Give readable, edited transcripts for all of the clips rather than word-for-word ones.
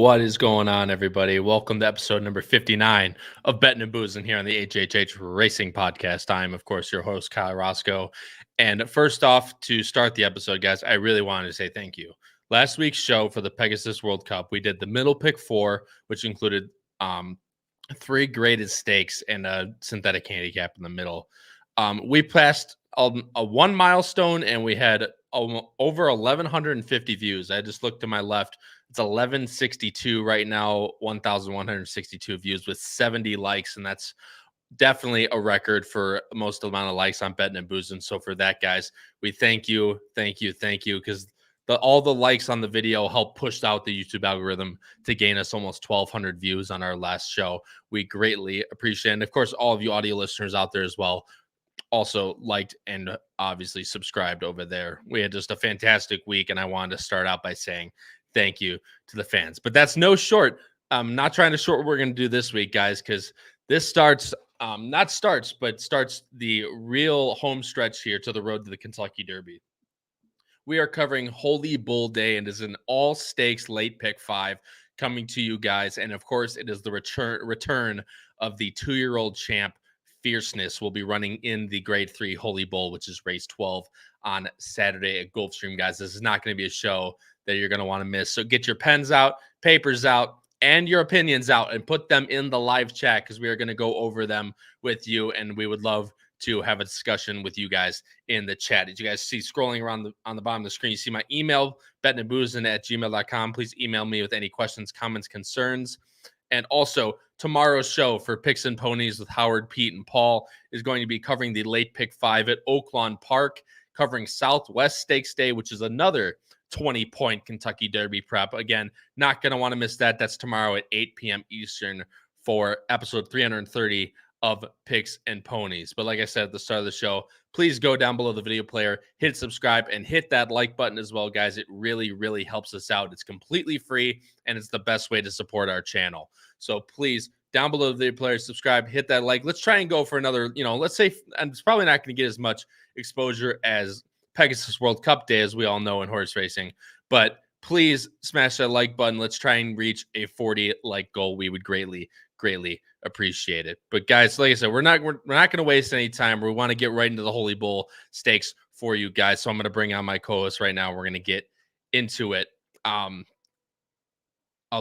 What is going on, everybody? Welcome to episode number 59 of Bettin and Boozin here on the HHH Racing Podcast. I'm, of course, your host, Kyle Roscoe. And first off, to start the episode, guys, I really wanted to say thank you. Last week's show for the Pegasus World Cup, we did the middle pick four, which included three graded stakes and a synthetic handicap in the middle. We passed a one milestone, and we had over 1,150 views. I just looked to my left. It's 1162 right now, 1,162 views with 70 likes, and that's definitely a record for most amount of likes on Bettin and Boozin. So for that, guys, we thank you, because all the likes on the video help push out the YouTube algorithm to gain us almost 1,200 views on our last show. We greatly appreciate it. And of course, all of you audio listeners out there as well also liked and obviously subscribed over there. We had just a fantastic week, and I wanted to start out by saying thank you to the fans. But that's no short. I'm not trying to short what we're going to do this week, guys, because this starts the real home stretch here to the road to the Kentucky Derby. We are covering Holy Bull Day, and is an all stakes late pick 5 coming to you guys. And of course, it is the return of the 2-year-old champ. Fierceness will be running in the grade 3 Holy Bull, which is race 12 on Saturday at Gulfstream, guys. This is not going to be a show that you're going to want to miss. So get your pens out, papers out, and your opinions out, and put them in the live chat, because we are going to go over them with you, and we would love to have a discussion with you guys in the chat. Did you guys see scrolling around on the bottom of the screen? You see my email, bettinandboozin@gmail.com. Please email me with any questions, comments, concerns. And also, tomorrow's show for Picks and Ponies with Howard, Pete, and Paul is going to be covering the late pick 5 at Oaklawn Park, covering Southwest Stakes Day, which is another 20-point Kentucky Derby prep. Again, not going to want to miss that. That's tomorrow at 8 p.m. Eastern for episode 330 of Picks and Ponies. But like I said at the start of the show, please go down below the video player, hit subscribe, and hit that like button as well, guys. It really, really helps us out. It's completely free, and it's the best way to support our channel. So please, down below the video player, subscribe, hit that like. Let's try and go for another, let's say, and it's probably not going to get as much exposure as Pegasus World Cup Day, as we all know in horse racing, but please smash that like button. Let's try and reach a 40 like goal. We would greatly appreciate it. But guys, like I said, we're not going to waste any time. We want to get right into the Holy Bull Stakes for you guys. So I'm going to bring on my co-host right now. We're going to get into it. I'll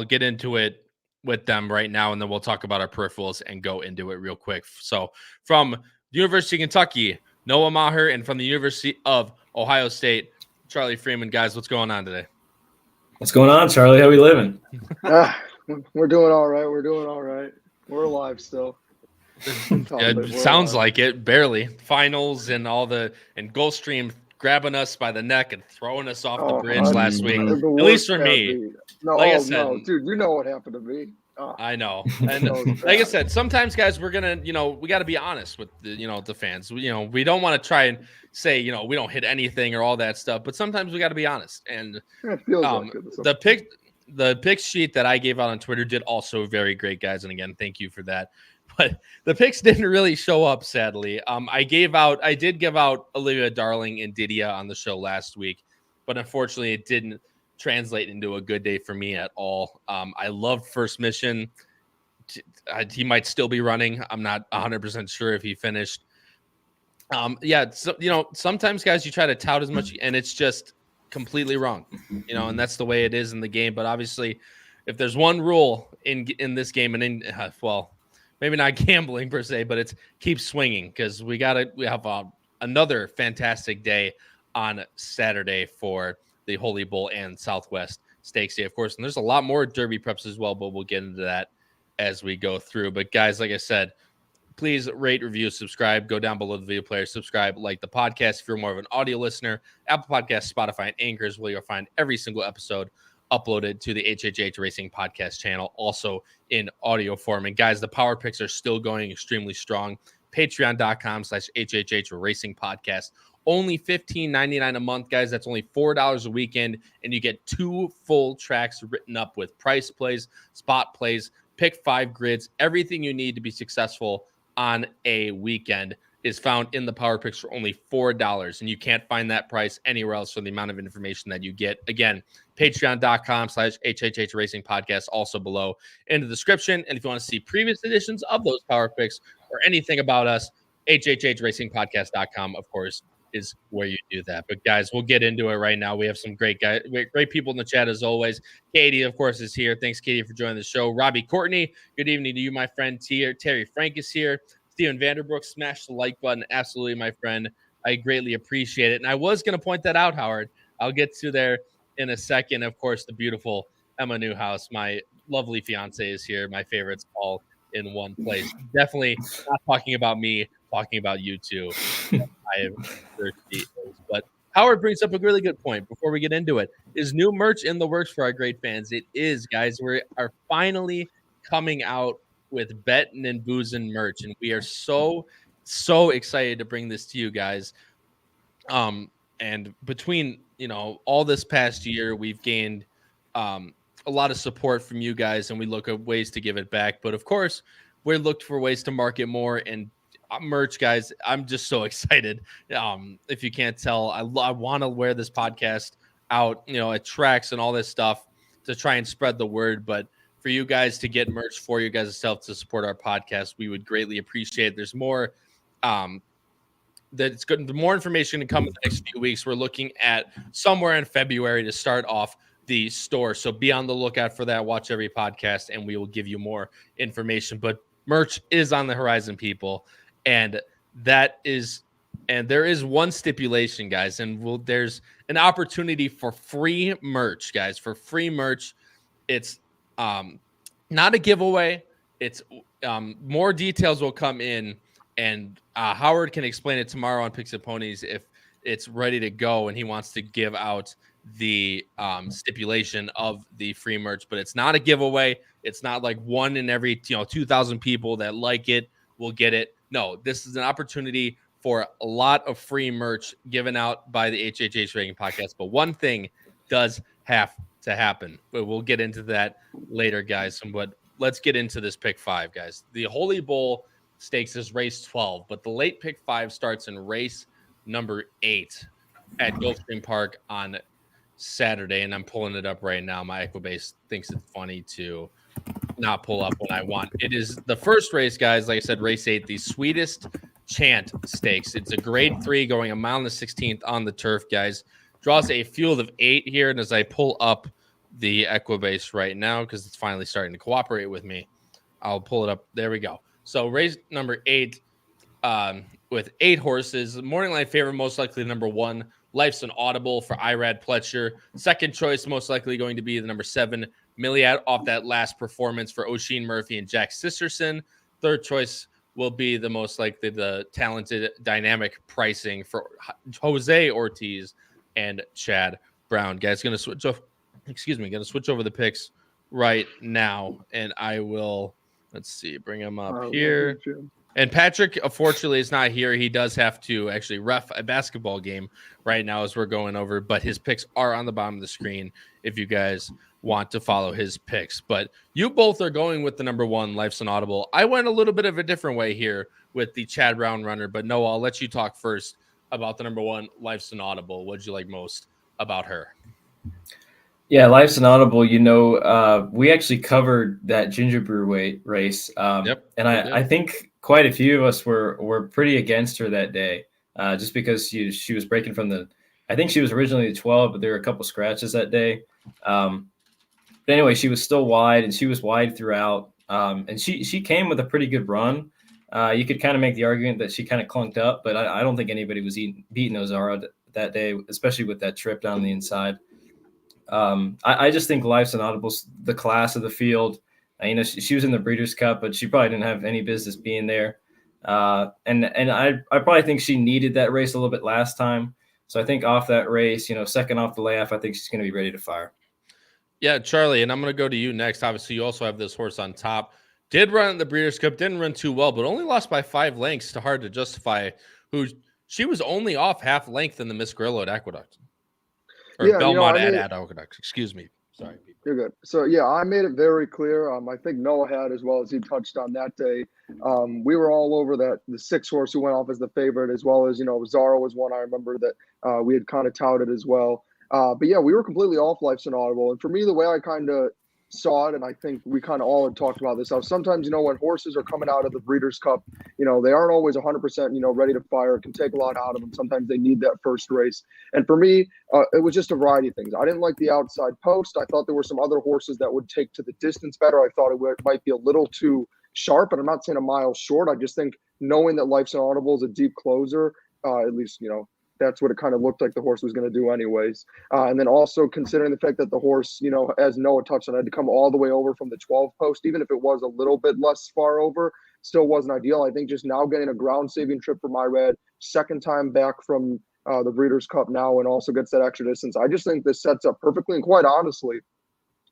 get into it with them right now, and then we'll talk about our peripherals and go into it real quick. So from the University of Kentucky, Noah Maher, and from the University of Ohio State, Charlie Freeman. Guys, what's going on today? What's going on, Charlie? How we living? We're doing all right. We're alive still. It sounds like it. Barely. Finals and Gulfstream grabbing us by the neck and throwing us off the bridge last week. At least for me. No, dude, you know what happened to me. I know. And like I said, sometimes, guys, we're going to, we got to be honest with the fans. We don't want to try and say, we don't hit anything or all that stuff, but sometimes we got to be honest. And it feels like it. The pick sheet that I gave out on Twitter did also very great, guys. And again, thank you for that. But the picks didn't really show up, sadly. I did give out Olivia Darling and Didia on the show last week, but unfortunately it didn't translate into a good day for me at all. I loved First Mission. He might still be running. I'm not 100% sure if he finished. Sometimes, guys, you try to tout as much, and it's just completely wrong, and that's the way it is in the game. But obviously, if there's one rule in this game, and maybe not gambling per se, but it's keep swinging, because we have another fantastic day on Saturday for the Holy Bull and Southwest Stakes Day, of course. And there's a lot more Derby preps as well, but we'll get into that as we go through. But guys, like I said, please rate, review, subscribe. Go down below the video player, subscribe, like the podcast. If you're more of an audio listener, Apple Podcasts, Spotify, and Anchors, where you'll find every single episode uploaded to the HHH Racing Podcast channel, also in audio form. And guys, the power picks are still going extremely strong. Patreon.com/HHH Racing Podcast. Only $15.99 a month, guys. That's only $4 a weekend, and you get 2 full tracks written up with price plays, spot plays, pick 5 grids, everything you need to be successful on a weekend is found in the Power Picks for only $4. And you can't find that price anywhere else for the amount of information that you get. Again, patreon.com/HHH Racing Podcast, also below in the description. And if you want to see previous editions of those Power Picks or anything about us, HHHRacingPodcast.com, of course, is where you do that. But guys, we'll get into it right now. We have some great guys, great people in the chat as always. Katie, of course, is here. Thanks, Katie, for joining the show. Robbie Courtney, good evening to you, my friend. Terry Frank is here. Steven Vanderbrook, smash the like button. Absolutely, my friend. I greatly appreciate it. And I was going to point that out, Howard. I'll get to there in a second. Of course, the beautiful Emma Newhouse, my lovely fiance, is here. My favorites all in one place. Definitely not talking about me, talking about you two. I am thirsty. But Howard brings up a really good point before we get into it. Is new merch in the works for our great fans? It is, guys. We are finally coming out with Bettin and Boozin merch, and we are so excited to bring this to you guys. And between all this past year, we've gained a lot of support from you guys, and we look at ways to give it back. But of course, we're looked for ways to market more and merch, guys. I'm just so excited. If you can't tell, I want to wear this podcast out, at tracks and all this stuff to try and spread the word. But for you guys to get merch for you guys yourself to support our podcast, we would greatly appreciate it. There's more that's good. The more information to come in the next few weeks. We're looking at somewhere in February to start off the store. So be on the lookout for that. Watch every podcast and we will give you more information. But merch is on the horizon, people. And there is one stipulation, guys. And there's an opportunity for free merch, guys. For free merch, it's not a giveaway. It's more details will come in, and Howard can explain it tomorrow on Picks and Ponies if it's ready to go, and he wants to give out the stipulation of the free merch. But it's not a giveaway. It's not like one in every 2,000 people that like it will get it. No, this is an opportunity for a lot of free merch given out by the HHH Racing Podcast. But one thing does have to happen. But we'll get into that later, guys. But let's get into this pick 5, guys. The Holy Bull Stakes is race 12, but the late pick 5 starts in race number 8 at Gulfstream Park on Saturday. And I'm pulling it up right now. My Equibase thinks it's funny to not pull up when I want. It is the first race, guys. Like I said, race 8, the Sweetest Chant Stakes. It's a grade 3 going a mile and a 16th on the turf, guys. Draws a field of 8 here. And as I pull up the Equibase right now, because it's finally starting to cooperate with me, I'll pull it up. There we go. So race number 8 with 8 horses. Morning line favorite, most likely number 1. Life's an Audible for Irad Pletcher. Second choice, most likely going to be the number 7. Milliad off that last performance for Oisin Murphy and Jack Sisterson. Third choice will be the most likely the talented dynamic pricing for Jose Ortiz and Chad Brown. Guys, going to switch off. Going to switch over the picks right now, and I will. Let's see, bring him up here. And Patrick, unfortunately, is not here. He does have to actually ref a basketball game right now as we're going over, but his picks are on the bottom of the screen if you guys want to follow his picks. But you both are going with the number 1, Life's an Audible. I went a little bit of a different way here with the Chad Brown runner, but Noah, I'll let you talk first about the number 1, Life's an Audible. What did you like most about her? Yeah, Life's an Audible. We actually covered that Ginger Brew race. And I think quite a few of us were pretty against her that day, just because she was breaking from I think she was originally 12, but there were a couple scratches that day. But anyway, she was still wide, and she was wide throughout. And she came with a pretty good run. You could kind of make the argument that she kind of clunked up, but I don't think anybody was beating Ozara that day, especially with that trip down the inside. I just think Life's an Audible's the class of the field. She was in the Breeders' Cup, but she probably didn't have any business being there. And I probably think she needed that race a little bit last time. So I think off that race, second off the layoff, I think she's going to be ready to fire. Yeah, Charlie, and I'm going to go to you next. Obviously, you also have this horse on top. Did run in the Breeders' Cup, didn't run too well, but only lost by 5 lengths to Hard to Justify, who she was only off half length in the Miss Grillo at Aqueduct. Or Belmont at Aqueduct. Excuse me. Sorry. You're good. So yeah, I made it very clear. I think Noah had as well, as he touched on that day. We were all over that the 6 horse who went off as the favorite, as well as Zara was one I remember that we had kind of touted as well. But yeah, we were completely off Life's Inaudible, and for me, the way I kind of saw it, and I think we kind of all had talked about this. Sometimes when horses are coming out of the Breeders' Cup, they aren't always 100% ready to fire. It can take a lot out of them. Sometimes they need that first race, and for me, it was just a variety of things. I didn't like the outside post. I thought there were some other horses that would take to the distance better. I thought might be a little too sharp, and I'm not saying a mile short. I just think knowing that Life's Inaudible is a deep closer, at least that's what it kind of looked like the horse was going to do anyways. And then also considering the fact that the horse, as Noah touched on, had to come all the way over from the 12 post, even if it was a little bit less far over, still wasn't ideal. I think just now getting a ground saving trip for Myred, second time back from the Breeders' Cup now, and also gets that extra distance. I just think this sets up perfectly. And quite honestly,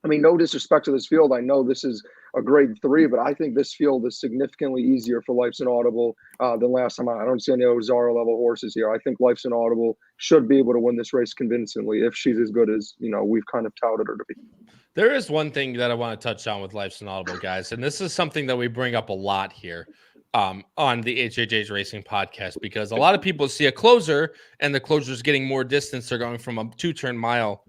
I mean, no disrespect to this field. I know this is a grade 3, but I think this field is significantly easier for Life's Inaudible than last time. I don't see any Ozara level horses here. I think Life's Inaudible should be able to win this race convincingly if she's as good as we've kind of touted her to be. There is one thing that I want to touch on with Life's Inaudible, guys, and this is something that we bring up a lot here on the HHH Racing podcast, because a lot of people see a closer and the closer's getting more distance. They're going from a 2-turn mile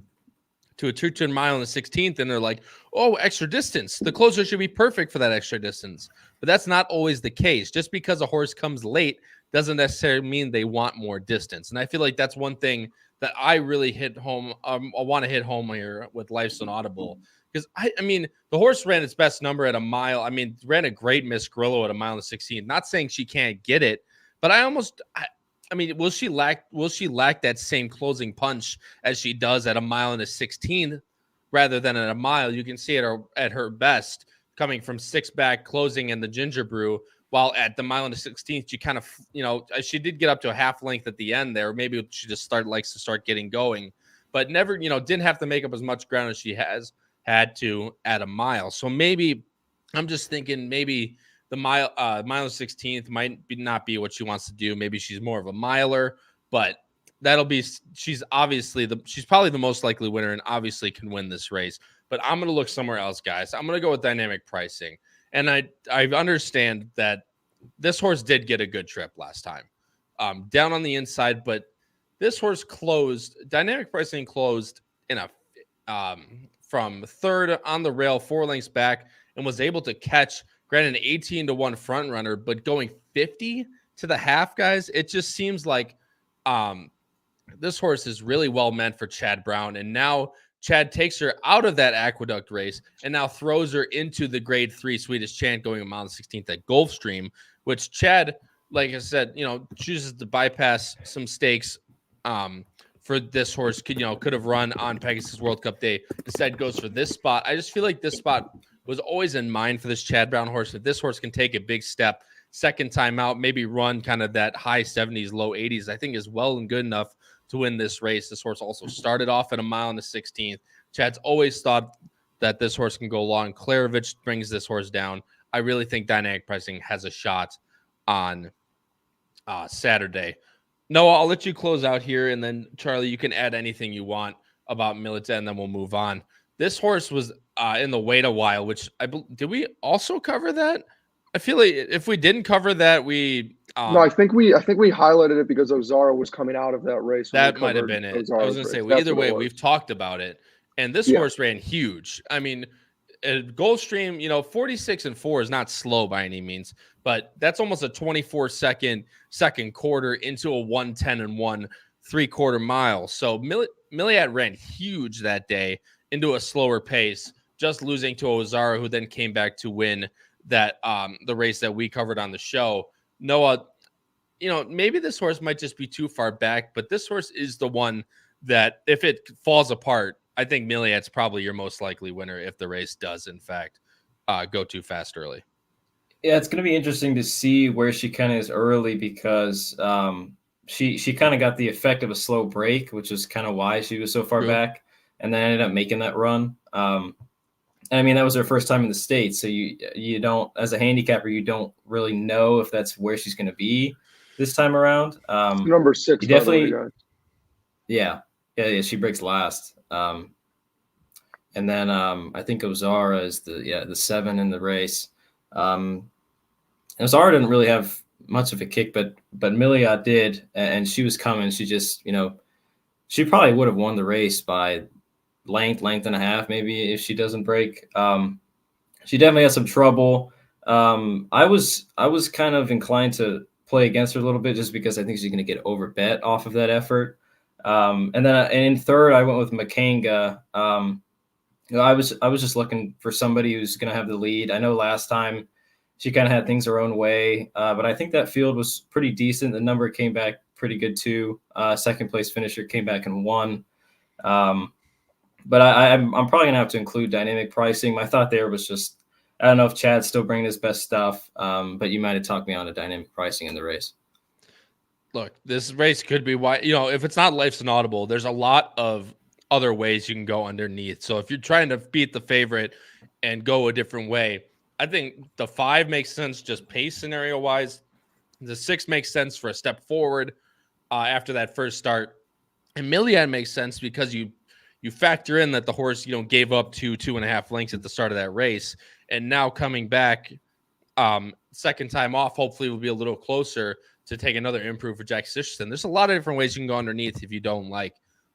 to a 2-turn mile in the 16th, and they're like, oh, extra distance. The closer should be perfect for that extra distance. But that's not always the case. Just because a horse comes late doesn't necessarily mean they want more distance. And I feel like that's one thing that I really hit home. I want to hit home here with Life's Inaudible, because I mean, the horse ran its best number at a mile. I mean, ran a great Miss Grillo at a mile and 16. Not saying she can't get it, but I mean, will she lack that same closing punch as she does at a mile and a 16 rather than at a mile? You can see it at her best coming from 6 back, closing in the Ginger Brew, while at the mile and a 16th, she kind of, she did get up to a half length at the end there. Maybe she just likes to start getting going, but never, didn't have to make up as much ground as she has had to at a mile. So maybe I'm just thinking maybe the mile and 16th might not be what she wants to do. Maybe she's more of a miler, but she's probably the most likely winner and obviously can win this race. But I'm going to look somewhere else, guys. I'm going to go with dynamic pricing. And I understand that this horse did get a good trip last time, down on the inside, but this horse dynamic pricing closed in from 3rd on the rail, 4 lengths back, and was able to catch, granted, an 18-1 front runner, but going 50 to the half, guys, it just seems like this horse is really well meant for Chad Brown. And now Chad takes her out of that Aqueduct race and now throws her into the grade 3 Swedish Chant going a mile and 16th at Gulfstream, which Chad, like I said, chooses to bypass some stakes for this horse. Could have run on Pegasus World Cup Day. Instead goes for this spot. I just feel like this spot was always in mind for this Chad Brown horse. If this horse can take a big step second time out, maybe run kind of that high 70s, low 80s, I think is well and good enough to win this race. This horse also started off at a mile and the 16th. Chad's always thought that this horse can go long. Klarovich brings this horse down. I really think dynamic pricing has a shot on Saturday. Noah, I'll let you close out here, and then Charlie, you can add anything you want about Milita, and then we'll move on. This horse was in the wait a while, which did we also cover that? I feel like if we didn't cover that, we no, I think we highlighted it because Ozara was coming out of that race. That might have been it. I was going to say, either way, we've talked about it, and this horse ran huge. I mean, Gulfstream, 46-4 is not slow by any means, but that's almost a 24-second quarter into a 1:10-1 3/4 mile. So Milliat ran huge that day into a slower pace, just losing to Ozara, who then came back to win that the race that we covered on the show. Noah, maybe this horse might just be too far back, but this horse is the one that if it falls apart, I think Milliat's probably your most likely winner if the race does, in fact, go too fast early. Yeah, it's going to be interesting to see where she kind of is early because she kind of got the effect of a slow break, which is kind of why she was so far back, and then ended up making that run. And I mean, that was her first time in the States. So you don't, as a handicapper, you don't really know if that's where she's going to be this time around. Number 6. Definitely. Yeah. She breaks last. And then I think Ozara is the 7 in the race. And Ozara didn't really have much of a kick, but Milliot did, and she was coming. She just, she probably would have won the race by length and a half, maybe, if she doesn't break. She definitely had some trouble. I was kind of inclined to play against her a little bit just because I think she's going to get overbet off of that effort. And then in third, I went with Makanga. I was just looking for somebody who's going to have the lead. I know last time she kind of had things her own way, but I think that field was pretty decent. The number came back pretty good too. Second place finisher came back and won. But I'm probably gonna have to include dynamic pricing. My thought there was just, I don't know if Chad's still bringing his best stuff, but you might have talked me on to dynamic pricing in the race. Look, this race could be why, if it's not Life's Inaudible, there's a lot of other ways you can go underneath. So if you're trying to beat the favorite and go a different way, I think the 5 makes sense just pace scenario wise. The 6 makes sense for a step forward after that first start. And Millian makes sense because you factor in that the horse, gave up 2.5 lengths at the start of that race. And now coming back second time off, hopefully will be a little closer to take another improve for Jack Sisherson. There's a lot of different ways you can go underneath if you don't like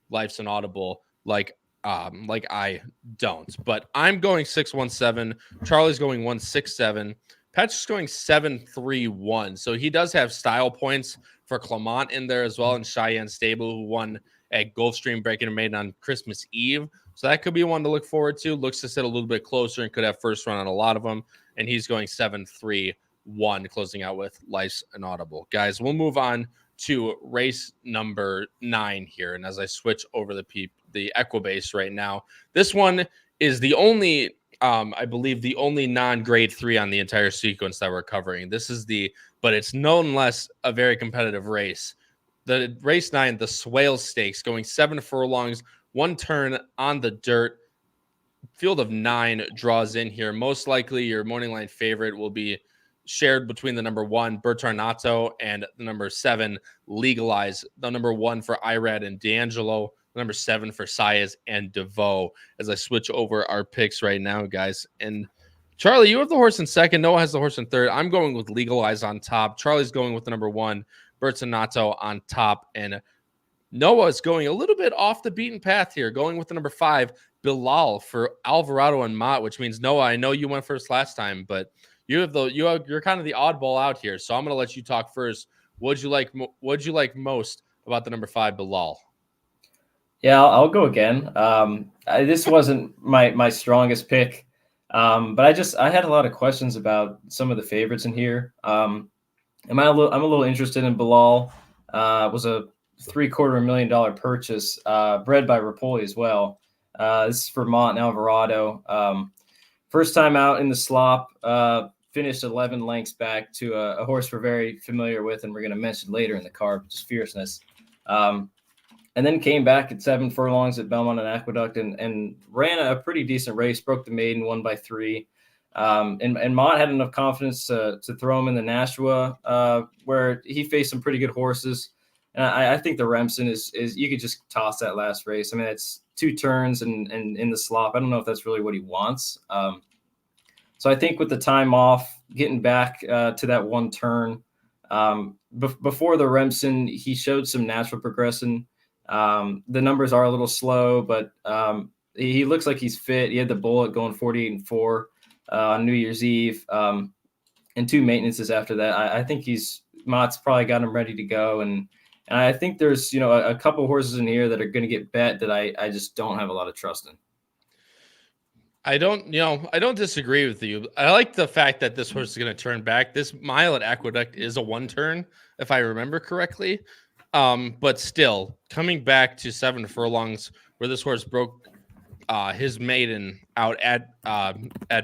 Life's Inaudible, like I don't. But I'm going 6-1-7. Charlie's going 1-6-7. Patrick's going 7-3-1. So he does have style points for Clement in there as well, and Cheyenne Stable, who won at Gulfstream, breaking a maiden on Christmas Eve. So that could be one to look forward to. Looks to sit a little bit closer and could have first run on a lot of them. And he's going 7-3-1, closing out with Life's Inaudible. Guys, we'll move on to race number 9 here. And as I switch over the Equibase right now, this one is the only, I believe, the only non-grade 3 on the entire sequence that we're covering. But it's nonetheless a very competitive race. The race 9, the Swale Stakes, going 7 furlongs, 1 turn on the dirt. Field of 9 draws in here. Most likely your morning line favorite will be shared between the number 1, Bertornato, and the number 7, Legalize. The number 1 for Irad and D'Angelo. The number 7 for Saez and DeVoe. As I switch over our picks right now, guys. And Charlie, you have the horse in second. Noah has the horse in third. I'm going with Legalize on top. Charlie's going with the number 1, Bertornato on top. And Noah is going a little bit off the beaten path here, going with the number 5, Bilal, for Alvarado and Mott, which means, Noah, I know you went first last time, but you're kind of the oddball out here. So I'm going to let you talk first. What'd you like most about the number 5, Bilal? Yeah, I'll go again. This wasn't my strongest pick, but I had a lot of questions about some of the favorites in here. I'm a little interested in Bilal. Was a $750,000 purchase, bred by Rapoli as well. This is for Mott and Alvarado. First time out in the slop, finished 11 lengths back to a horse we're very familiar with, and we're going to mention later in the card, which is Fierceness. And then came back at 7 furlongs at Belmont and Aqueduct and ran a pretty decent race, broke the maiden, won by 3. And Mott had enough confidence to throw him in the Nashua, where he faced some pretty good horses. And I think the Remsen is you could just toss that last race. I mean, it's 2 turns and in the slop. I don't know if that's really what he wants. So I think with the time off, getting back to that 1 turn, before the Remsen, he showed some natural progression. The numbers are a little slow, but he looks like he's fit. He had the bullet going 48-4 on New Year's Eve, and 2 maintenances after that. I think Mott's probably got him ready to go, and I think there's a couple horses in here that are going to get bet that I just don't have a lot of trust in. I don't disagree with you. I like the fact that this horse is going to turn back. This mile at Aqueduct is a 1 turn, if I remember correctly. But still, coming back to 7 furlongs, where this horse broke his maiden out at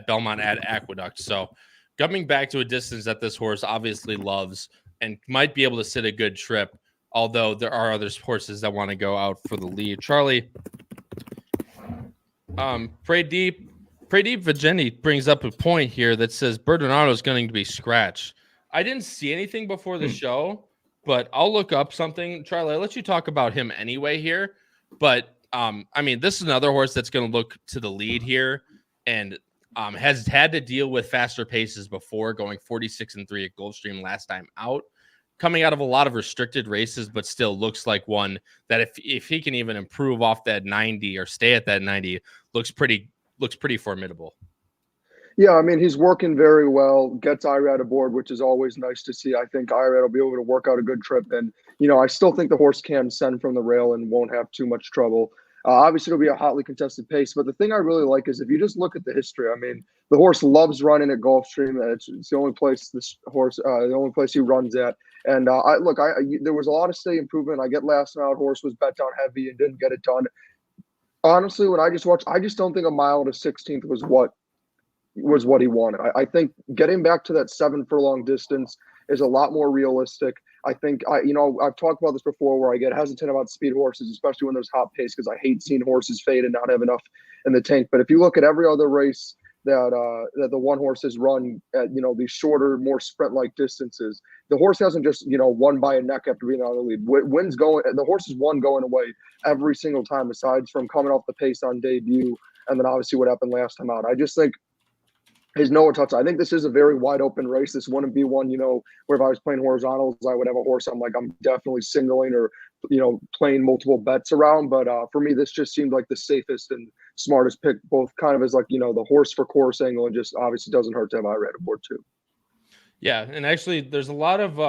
Belmont at Aqueduct. So coming back to a distance that this horse obviously loves and might be able to sit a good trip, although there are other horses that want to go out for the lead. Charlie, Pradeep Vajeni brings up a point here that says Bertornato is going to be scratched. I didn't see anything before the show, but I'll look up something. Charlie, I'll let you talk about him anyway here. But I mean, this is another horse that's going to look to the lead here and has had to deal with faster paces before, going 46-3 at Gulfstream last time out, coming out of a lot of restricted races, but still looks like one that if he can even improve off that 90 or stay at that 90, looks pretty formidable. Yeah, I mean, he's working very well, gets Irad aboard, which is always nice to see. I think Irad will be able to work out a good trip. And, I still think the horse can send from the rail and won't have too much trouble. Obviously, it'll be a hotly contested pace. But the thing I really like is if you just look at the history, I mean, the horse loves running at Gulfstream. It's the only place the only place he runs at. And there was a lot of steady improvement. I get last night horse was bet down heavy and didn't get it done. Honestly, when I just watched, I just don't think a mile to 16th was what he wanted. I think getting back to that 7 furlong distance is a lot more realistic. I think I've talked about this before where I get hesitant about speed horses, especially when there's hot pace, because I hate seeing horses fade and not have enough in the tank. But if you look at every other race that the one horse has run at these shorter, more sprint-like distances, the horse hasn't just won by a neck after being out of the lead. The horse has won going away every single time, aside from coming off the pace on debut, and then obviously what happened last time out. I just think his Noah touch. I think this is a very wide open race. This wouldn't be one, where if I was playing horizontals, I would have a horse I'm definitely singling or, playing multiple bets around. But for me, this just seemed like the safest and smartest pick, both kind of as the horse for course angle, and just obviously doesn't hurt to have Irad aboard too. Yeah, and actually there's a lot of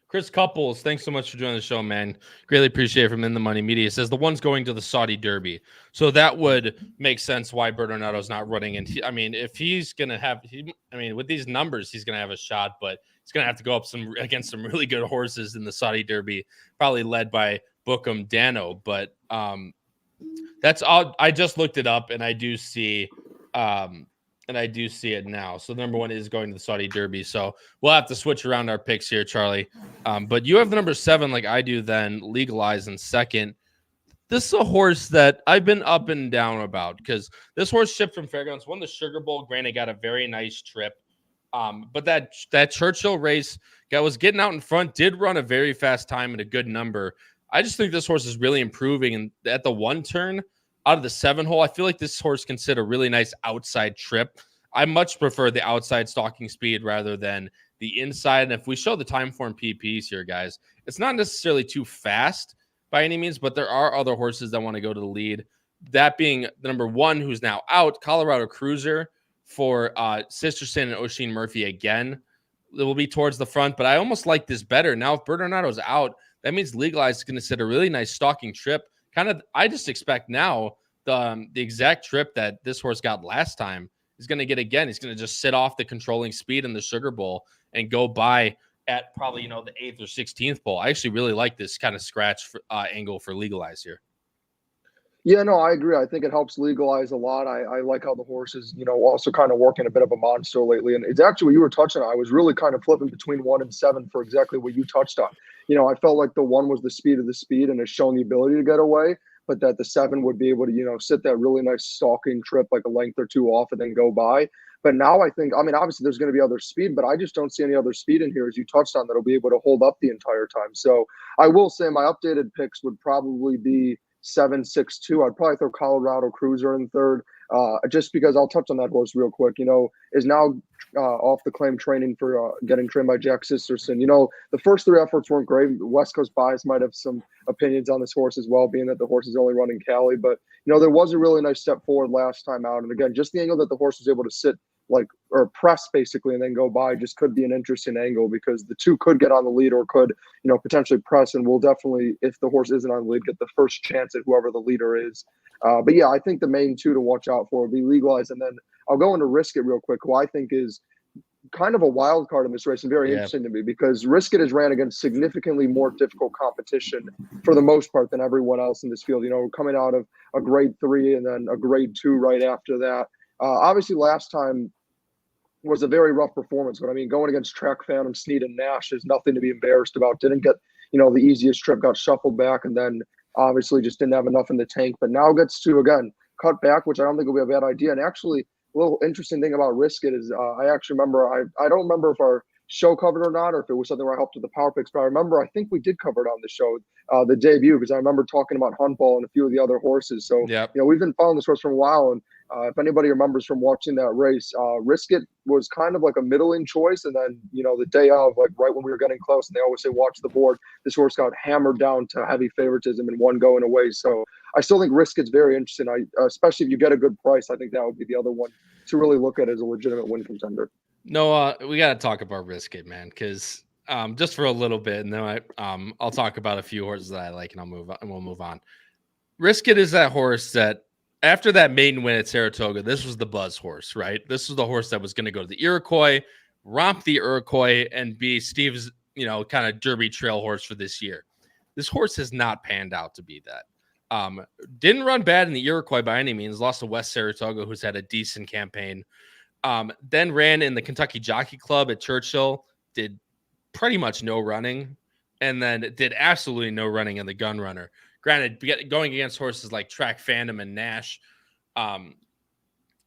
Chris Couples, thanks so much for joining the show, man. Greatly appreciate it from In the Money Media. Says the one's going to the Saudi Derby. So that would make sense why Bernardo's not running. And if he's going to have, with these numbers, he's going to have a shot, but he's going to have to go up against some really good horses in the Saudi Derby, probably led by Bookham Dano. But that's all. I just looked it up and I do see it now. So number one is going to the Saudi Derby. So we'll have to switch around our picks here, Charlie. But you have the number 7 like I do, then Legalize in second. This is a horse that I've been up and down about because this horse shipped from Fairgrounds, won the Sugar Bowl. Granted, got a very nice trip. But that Churchill race, guy was getting out in front, did run a very fast time and a good number. I just think this horse is really improving. And at the one turn, out of the 7 hole, I feel like this horse can sit a really nice outside trip. I much prefer the outside stalking speed rather than the inside. And if we show the time form PPs here, guys, it's not necessarily too fast by any means, but there are other horses that want to go to the lead. That being the number 1, who's now out, Colorado Cruiser for Sisterson and Oisin Murphy again. It will be towards the front, but I almost like this better. Now, if Bernado's out, that means Legalize is going to sit a really nice stalking trip. I just expect now the exact trip that this horse got last time is going to get again. He's going to just sit off the controlling speed in the Sugar Bowl and go by at probably, the 8th or 16th bowl. I actually really like this kind of scratch angle for Legalize here. Yeah, no, I agree. I think it helps Legalize a lot. I like how the horse is, also kind of working a bit of a monster lately. And it's actually what you were touching on. I was really kind of flipping between 1 and 7 for exactly what you touched on. I felt like the 1 was the speed of the speed and has shown the ability to get away, but that the 7 would be able to, sit that really nice stalking trip, like a length or two off and then go by. But now I think, obviously there's going to be other speed, but I just don't see any other speed in here, as you touched on, that'll be able to hold up the entire time. So I will say my updated picks would probably be 7, 6, 2. I'd probably throw Colorado Cruiser in third, just because I'll touch on that horse real quick. Is now off the claim training for getting trained by Jack Sisterson. The first 3 efforts weren't great. West Coast bias might have some opinions on this horse as well, being that the horse is only running Cali. But there was a really nice step forward last time out, and again, just the angle that the horse was able to sit or press basically and then go by just could be an interesting angle, because the 2 could get on the lead or could potentially press, and we'll definitely, if the horse isn't on the lead, get the first chance at whoever the leader is. But yeah, I think the main 2 to watch out for will be Legalize, and then I'll go into Risk It real quick, who I think is kind of a wild card in this race and very interesting to me, because Risk It has ran against significantly more difficult competition for the most part than everyone else in this field, coming out of a grade 3 and then a grade 2 right after that. Obviously last time was a very rough performance, but going against Track Phantom, Snead, and Nash is nothing to be embarrassed about. Didn't get, the easiest trip, got shuffled back, and then obviously just didn't have enough in the tank, but now gets to, again, cut back, which I don't think will be a bad idea. And actually, a little interesting thing about Risk It is I actually remember, I don't remember if our show covered or not, or if it was something where I helped with the power picks. But I remember, I think we did cover it on the show, the debut, because I remember talking about Hunt Ball and a few of the other horses. So, we've been following this horse for a while. And if anybody remembers from watching that race, Risk It was kind of like a middling choice. And then, the day of, like right when we were getting close, and they always say, watch the board, this horse got hammered down to heavy favoritism and one going away. So I still think Risk It's very interesting. Especially if you get a good price, I think that would be the other one to really look at as a legitimate win contender. No, we got to talk about Risk It, man, because just for a little bit, and then I'll talk about a few horses that I like, and we'll move on. Risk It is that horse that after that maiden win at Saratoga, this was the buzz horse, right? This was the horse that was going to go to the Iroquois, romp the Iroquois, and be Steve's, kind of Derby trail horse for this year. This horse has not panned out to be that. Didn't run bad in the Iroquois by any means. Lost to West Saratoga, who's had a decent campaign. Then ran in the Kentucky Jockey Club at Churchill, did pretty much no running, and then did absolutely no running in the Gun Runner. Granted, going against horses like Track Phantom and Nash, and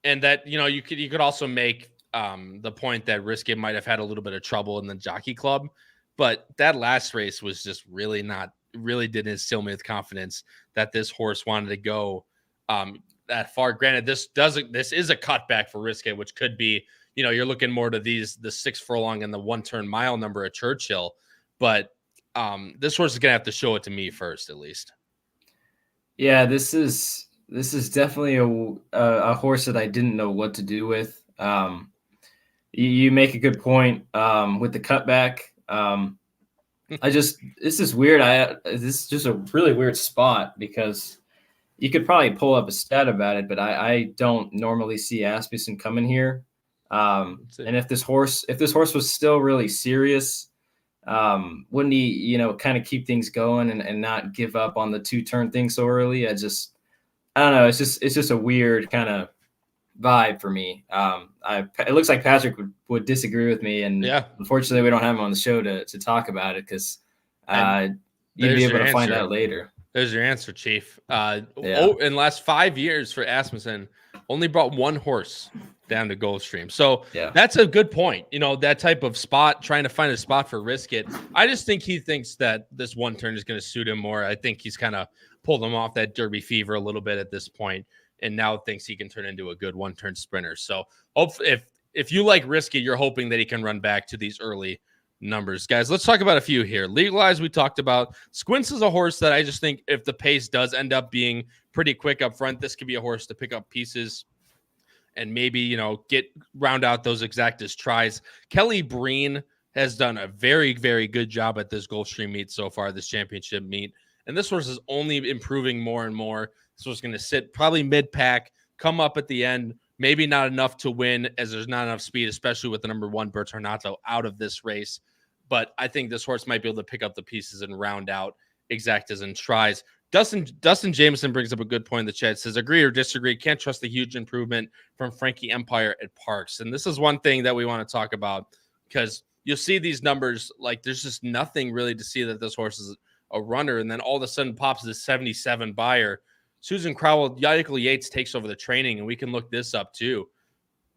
that you could also make the point that Risk It might have had a little bit of trouble in the Jockey Club, but that last race was just really didn't instill me with confidence that this horse wanted to go that far. Granted, this is a cutback for Risk It, which could be, you're looking more to the 6 furlong and the 1 turn mile number at Churchill, but this horse is gonna have to show it to me first, at least. Yeah, this is definitely a horse that I didn't know what to do with. You make a good point with the cutback. This is weird. This is just a really weird spot because you could probably pull up a stat about it, but I don't normally see Asmussen coming here. And if this horse was still really serious, wouldn't he, kind of keep things going and not give up on the 2-turn thing so early? I don't know. It's just a weird kind of vibe for me. It looks like Patrick would disagree with me, and unfortunately we don't have him on the show to talk about it because you'd be able to find out later. There's your answer, Chief. In the last 5 years for Asmussen, only brought one horse down to Gulfstream. So that's a good point. That type of spot, trying to find a spot for Risk It. I just think he thinks that this 1 turn is going to suit him more. I think he's kind of pulled him off that Derby fever a little bit at this point, and now thinks he can turn into a good 1 turn sprinter. So if you like Risk It, you're hoping that he can run back to these early numbers. Guys, let's talk about a few here. Legalize, we talked about. Squints is a horse that I just think if the pace does end up being pretty quick up front, this could be a horse to pick up pieces and maybe, round out those exactas tries. Kelly Breen has done a very, very good job at this Gulfstream meet so far, this championship meet. And this horse is only improving more and more. This horse is going to sit probably mid-pack, come up at the end, maybe not enough to win as there's not enough speed, especially with the number 1 Bertornato out of this race. But I think this horse might be able to pick up the pieces and round out exactas and tries. Dustin Jameson brings up a good point in the chat. Says, agree or disagree, can't trust the huge improvement from Frankie Empire at Parks. And this is one thing that we want to talk about because you'll see these numbers, like there's just nothing really to see that this horse is a runner. And then all of a sudden pops this 77 buyer. Susan Crowell, Michael Yates takes over the training, and we can look this up too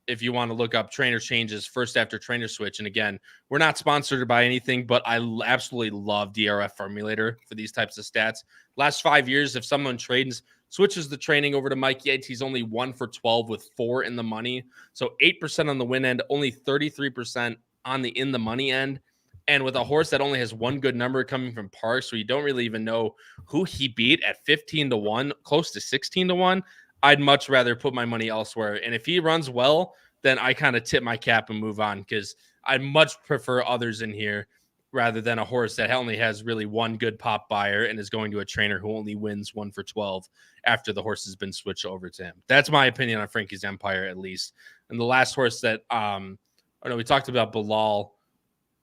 if you want to look up trainer changes first after trainer switch. And again, we're not sponsored by anything, but I absolutely love DRF Formulator for these types of stats. Last 5 years, if someone switches the training over to Mike Yates, he's only 1 for 12 with 4 in the money. So 8% on the win end, only 33% on the in the money end. And with a horse that only has 1 good number coming from Parks, where you don't really even know who he beat at 15-1, close to 16-1, I'd much rather put my money elsewhere. And if he runs well, then I kind of tip my cap and move on because I much prefer others in here rather than a horse that only has really 1 good pop buyer and is going to a trainer who only wins 1 for 12 after the horse has been switched over to him. That's my opinion on Frankie's Empire, at least. And the last horse that we talked about Bilal,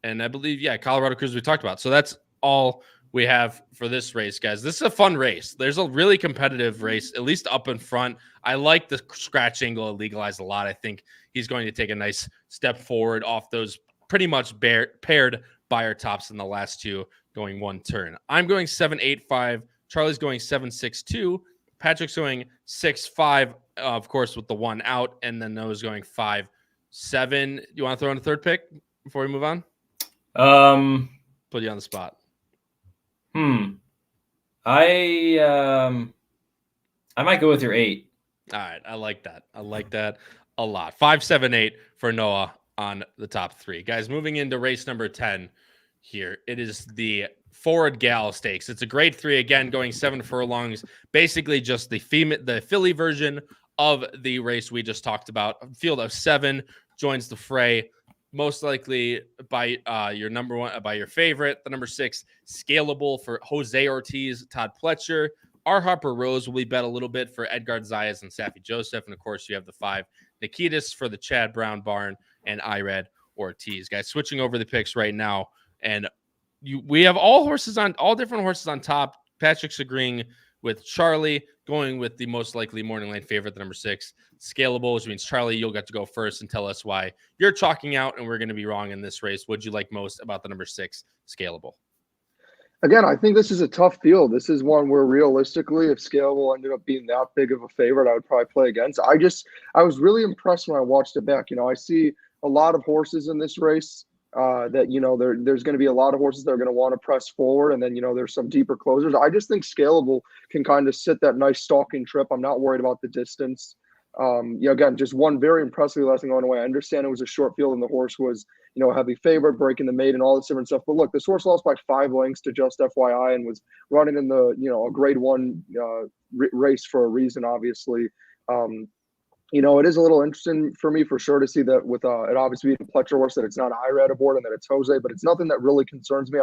and I believe, Colorado Cruise we talked about. So that's all we have for this race, guys. This is a fun race. There's a really competitive race, at least up in front. I like the scratch angle of Legalized a lot. I think he's going to take a nice step forward off those pretty much paired buyer tops in the last 2 going 1 turn. I'm going 7.85. Charlie's going 7.62. Patrick's going 6.5, of course, with the 1 out. And then Noah's going 5.7. You want to throw in a third pick? before we move on? Put you on the spot. I might go with your 8. All right, I like that. I like that a lot. 5, 7, 8 for Noah on the top 3. Guys, moving into race number 10 here. It is the Forward Gal Stakes. It's a grade 3, again, going 7 furlongs. Basically just the filly version of the race we just talked about. A field of 7 joins the fray, most likely by your number 1, by your favorite, the number 6, Scalable for Jose Ortiz, Todd Pletcher. Our Harper Rose will be bet a little bit for Edgard Zayas and Safi Joseph. And of course, you have the 5 Nikitas for the Chad Brown Barn and Irad Ortiz. Guys, switching over the picks right now. And we have all different horses on top. Patrick's agreeing with Charlie, going with the most likely morning line favorite, the number 6, Scalable, which means Charlie, you'll get to go first and tell us why you're chalking out and we're going to be wrong in this race. What'd you like most about the number 6, Scalable? Again, I think this is a tough field. This is one where realistically, if Scalable ended up being that big of a favorite, I would probably play against. I was really impressed when I watched it back. I see a lot of horses in this race that, there's going to be a lot of horses that are going to want to press forward. And then, there's some deeper closers. I just think Scalable can kind of sit that nice stalking trip. I'm not worried about the distance. Again, just one very impressive lesson going away. I understand it was a short field and the horse was, a heavy favorite, breaking the maiden, all this different stuff. But look, this horse lost by 5 lengths to Just FYI and was running in the, a grade 1 race for a reason, obviously. It is a little interesting for me for sure to see that with it obviously being a Pletcher horse that it's not Irad aboard and that it's Jose, but it's nothing that really concerns me.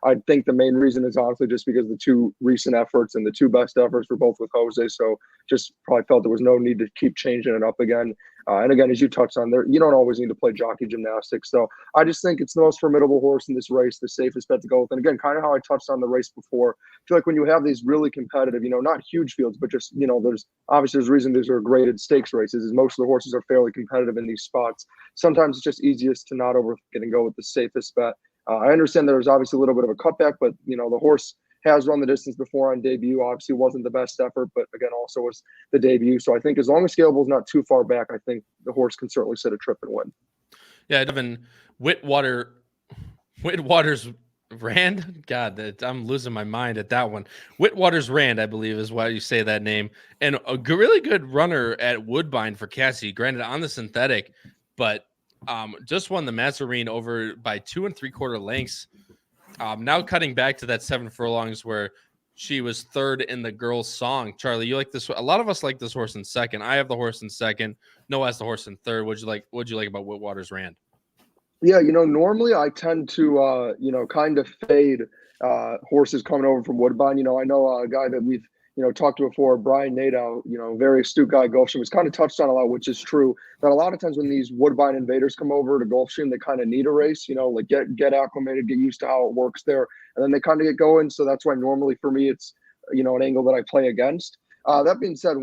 I think the main reason is honestly just because the 2 recent efforts and the 2 best efforts were both with Jose. So just probably felt there was no need to keep changing it up again. And again, as you touched on there, you don't always need to play jockey gymnastics. So I just think it's the most formidable horse in this race, the safest bet to go with. And again, kind of how I touched on the race before, I feel like when you have these really competitive, not huge fields, but just, there's reason these are graded stakes races, is most of the horses are fairly competitive in these spots. Sometimes it's just easiest to not overthink it and go with the safest bet. I understand there's obviously a little bit of a cutback, but, the horse has run the distance before on debut. Obviously wasn't the best effort, but again, also was the debut. So I think as long as Scalable is not too far back, I think the horse can certainly sit a trip and win. Yeah, Devin, Whitwater's Rand. God, I'm losing my mind at that one. Whitwater's Rand, I believe, is why you say that name. And a really good runner at Woodbine for Cassie, granted on the synthetic, but just won the Mazarine over by 2 3/4 lengths. Now cutting back to that 7 furlongs where she was 3rd in the girls' song. Charlie, you like this? A lot of us like this horse in 2nd. I have the horse in 2nd. Noah has the horse in 3rd. What'd you like about Whitwater's Rand? Yeah, normally I tend to, kind of fade horses coming over from Woodbine. I know a guy that we've, talked to before, Brian Nadeau, very astute guy, Gulfstream, was kind of touched on a lot, which is true. That a lot of times when these Woodbine invaders come over to Gulfstream, they kind of need a race, like get acclimated, get used to how it works there, and then they kind of get going. So that's why normally for me it's, an angle that I play against. That being said,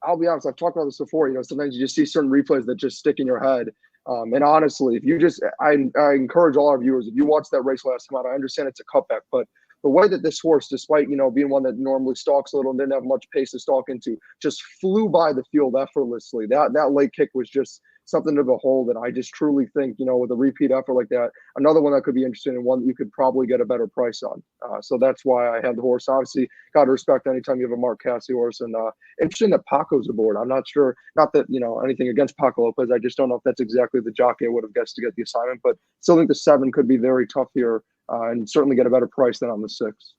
I'll be honest, I've talked about this before, sometimes you just see certain replays that just stick in your head. And honestly, if you I encourage all our viewers, if you watch that race last time out, I understand it's a cutback, but the way that this horse, despite, being one that normally stalks a little and didn't have much pace to stalk into, just flew by the field effortlessly. That late kick was just something to behold. And I just truly think, with a repeat effort like that, another one that could be interesting and one that you could probably get a better price on. So that's why I have the horse. Obviously, got to respect anytime you have a Mark Cassie horse. And interesting that Paco's aboard. I'm not sure, not that, anything against Paco Lopez. I just don't know if that's exactly the jockey I would have guessed to get the assignment. But still think the 7 could be very tough here. And certainly get a better price than on the 6.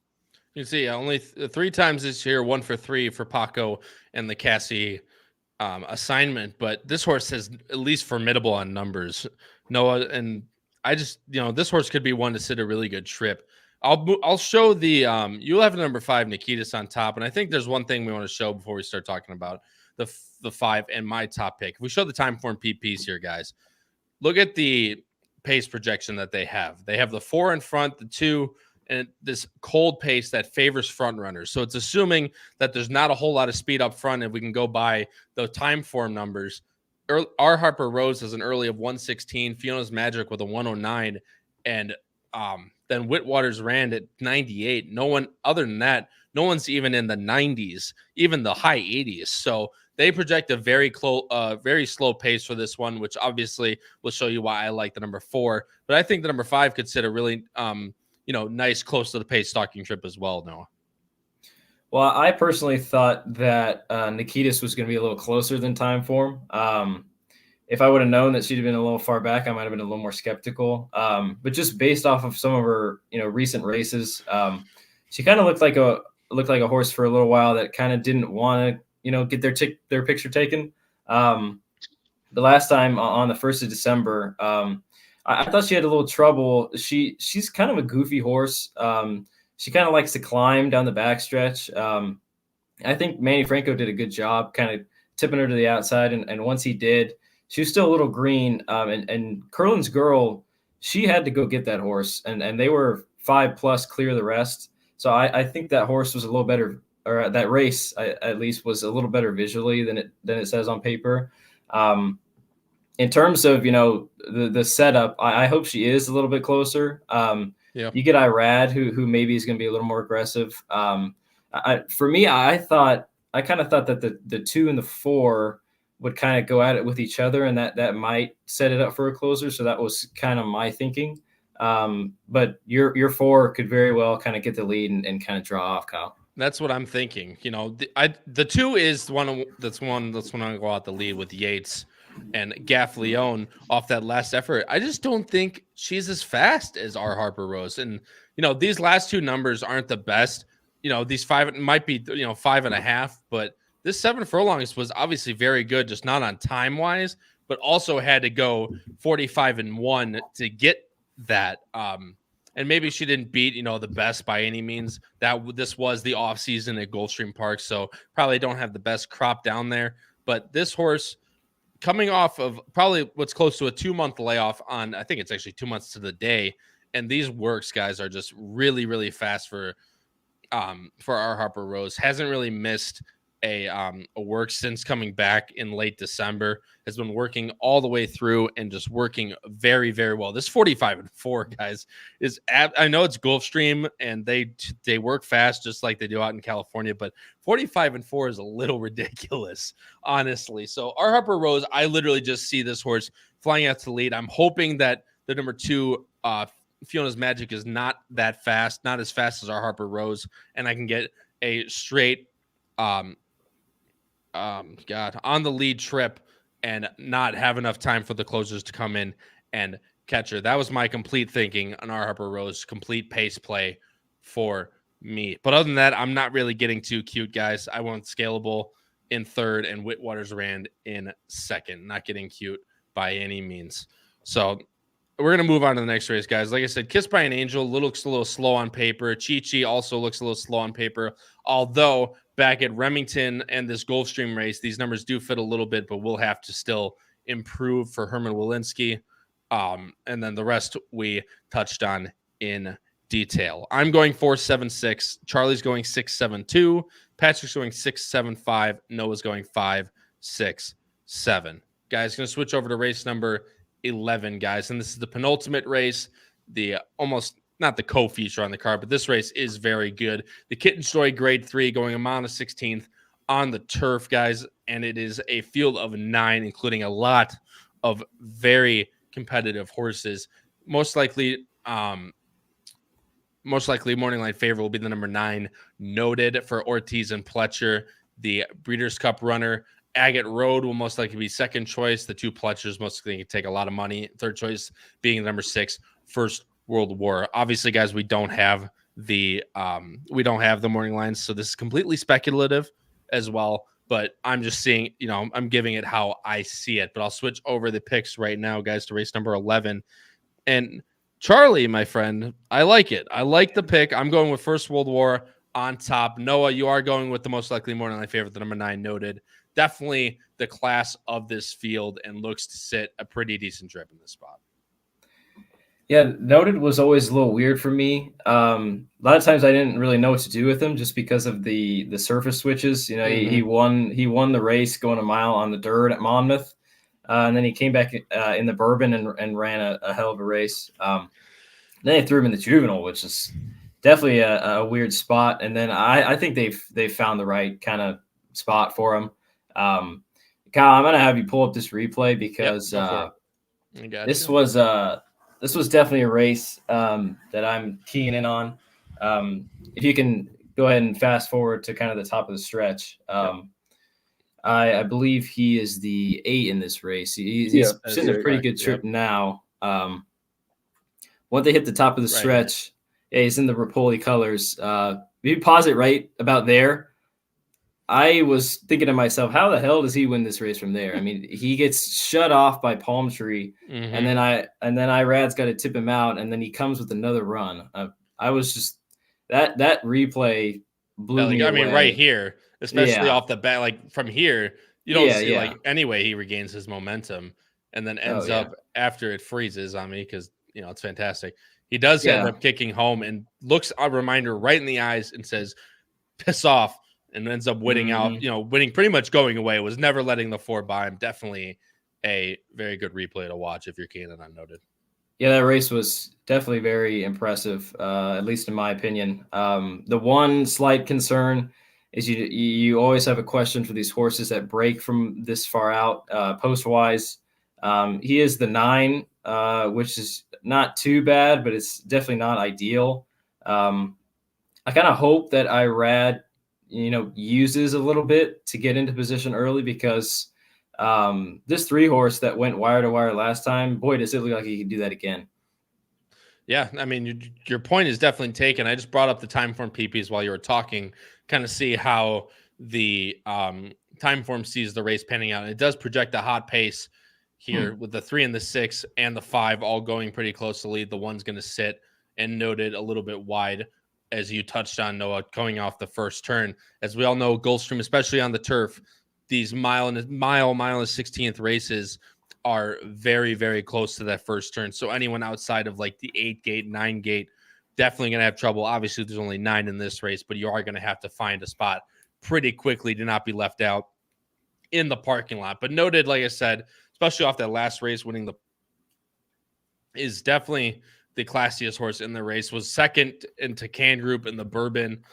You see, only 3 times this year, 1 for 3 for Paco and the Cassie assignment. But this horse is at least formidable on numbers, Noah. And I just, this horse could be one to sit a really good trip. I'll show the you'll have the number 5 Nikitas on top, and I think there's one thing we want to show before we start talking about the 5 and my top pick. If we show the time form PPs here, guys, look at the pace projection that they have. They have the 4 in front, the 2, and this cold pace that favors front runners. So it's assuming that there's not a whole lot of speed up front. If we can go by the time form numbers, our Harper Rose has an early of 116, Fiona's Magic with a 109, and then Whitwater's Rand at 98. No one other than that, no one's even in the 90s, even the high 80s. So They project a very slow pace for this one, which obviously will show you why I like the number 4. But I think the number 5 could sit a really, nice close to the pace stalking trip as well, Noah. Well, I personally thought that Nikitas was going to be a little closer than Timeform. If I would have known that she'd have been a little far back, I might have been a little more skeptical. But just based off of some of her, recent races, she kind of looked like a horse for a little while that kind of didn't want to, get their picture taken. The last time on the 1st of December, I thought she had a little trouble. She's kind of a goofy horse. She kind of likes to climb down the backstretch. I think Manny Franco did a good job kind of tipping her to the outside. And once he did, she was still a little green. And Curlin's Girl, she had to go get that horse. And they were 5+ clear of the rest. So I think that horse was a little better, or that race at least was a little better visually than it says on paper. In terms of, the setup, I hope she is a little bit closer. You get Irad, who maybe is going to be a little more aggressive. For me, I kind of thought that the 2 and the 4 would kind of go at it with each other, and that might set it up for a closer. So that was kind of my thinking. But your 4 could very well kind of get the lead and kind of draw off, Kyle. That's what I'm thinking. The 2 is one that's going to go out the lead with Yates and Gaff Leone off that last effort. I just don't think she's as fast as our Harper Rose. And, these last 2 numbers aren't the best. These 5 might be, 5.5, but this 7 furlongs was obviously very good, just not on time wise, but also had to go 45-1 to get that. And maybe she didn't beat, the best by any means. This was the off season at Gulfstream Park. So probably don't have the best crop down there, but this horse, coming off of probably what's close to a 2-month layoff on, I think it's actually 2 months to the day. And these works, guys, are just really, really fast for our Harper Rose. Hasn't really missed a work since coming back in late December. Has been working all the way through and just working very, very well. This 45-4, guys, is I know it's Gulfstream and they work fast just like they do out in California, but 45-4 is a little ridiculous, honestly. So our Harper Rose, I literally just see this horse flying out to the lead. I'm hoping that the number 2, Fiona's Magic, is not that fast, not as fast as our Harper Rose, and I can get a straight on the lead trip and not have enough time for the closers to come in and catch her. That was my complete thinking on our Harper Rose, complete pace play for me. But other than that, I'm not really getting too cute, guys. I want Scalable in 3rd and Whitwater's Rand in 2nd. Not getting cute by any means. So we're going to move on to the next race, guys. Like I said, Kissed by an Angel looks a little slow on paper. Chi-Chi also looks a little slow on paper, although back at Remington and this Gulfstream race, these numbers do fit a little bit, but we'll have to still improve for Herman Walensky. And then the rest we touched on in detail. I'm going 4.76. Charlie's going 6.72. Patrick's going 6.75. Noah's going 5.67. Guys, going to switch over to race number 11, guys, and this is the penultimate race, the almost not the co-feature on the card, but this race is very good. The Kitten Story Grade 3 going a mile and 16th on the turf, guys, and it is a field of 9, including a lot of very competitive horses. Most likely morning line favorite will be the number 9, Noted, for Ortiz and Pletcher. The Breeders' Cup runner Agate Road will most likely be second choice. The 2 Pletchers most likely take a lot of money. Third choice being the number 6, First World War. Obviously, guys, we don't have the morning lines, so this is completely speculative as well. But I'm just seeing, I'm giving it how I see it. But I'll switch over the picks right now, guys, to race number 11. And Charlie, my friend, I like it. I like the pick. I'm going with First World War on top. Noah, you are going with the most likely morning line favorite, the number 9, Noted. Definitely the class of this field and looks to sit a pretty decent trip in this spot. Yeah, Noted was always a little weird for me. A lot of times I didn't really know what to do with him just because of the surface switches. He won the race going a mile on the dirt at Monmouth, and then he came back in the Bourbon and ran a hell of a race. Then they threw him in the Juvenile, which is definitely a weird spot. And then I think they've found the right kind of spot for him. Kyle, I'm gonna have you pull up this replay because this was definitely a race that I'm keying in on. If you can go ahead and fast forward to kind of the top of the stretch. I believe he is the 8 in this race. He's sitting a pretty good trip now. Once they hit the top of the stretch, he's in the Rapoli colors. If you pause it right about there, I was thinking to myself, how the hell does he win this race from there? I mean, he gets shut off by Palm Tree, and then Irad's got to tip him out, and then he comes with another run. I was just that replay blew me away. I mean, right here, especially off the bat, like from here, you don't see like anyway he regains his momentum, and then ends up after it freezes on me because it's fantastic. He does end up kicking home and looks a reminder right in the eyes and says, "Piss off." And ends up winning out, winning pretty much going away. Was never letting the 4 by him. Definitely a very good replay to watch if you're keen and unnoted. Yeah, that race was definitely very impressive, at least in my opinion. The one slight concern is you always have a question for these horses that break from this far out post-wise. He is the 9, which is not too bad, but it's definitely not ideal. I kind of hope that Irad uses a little bit to get into position early because this 3 horse that went wire to wire last time, boy, does it look like he can do that again. Yeah, I mean, your point is definitely taken. I just brought up the time form PPs while you were talking, kind of see how the time form sees the race panning out. It does project a hot pace here with the 3 and the 6 and the 5 all going pretty close to lead. The 1's going to sit and noted a little bit wide, as you touched on, Noah, going off the first turn. As we all know, Gulfstream, especially on the turf, these mile and 16th races are very, very close to that first turn. So anyone outside of like the 8 gate, 9 gate, definitely going to have trouble. Obviously, there's only 9 in this race, but you are going to have to find a spot pretty quickly to not be left out in the parking lot. But noted, like I said, especially off that last race, winning is definitely the classiest horse in the race. Was second into Can Group in the Bourbon.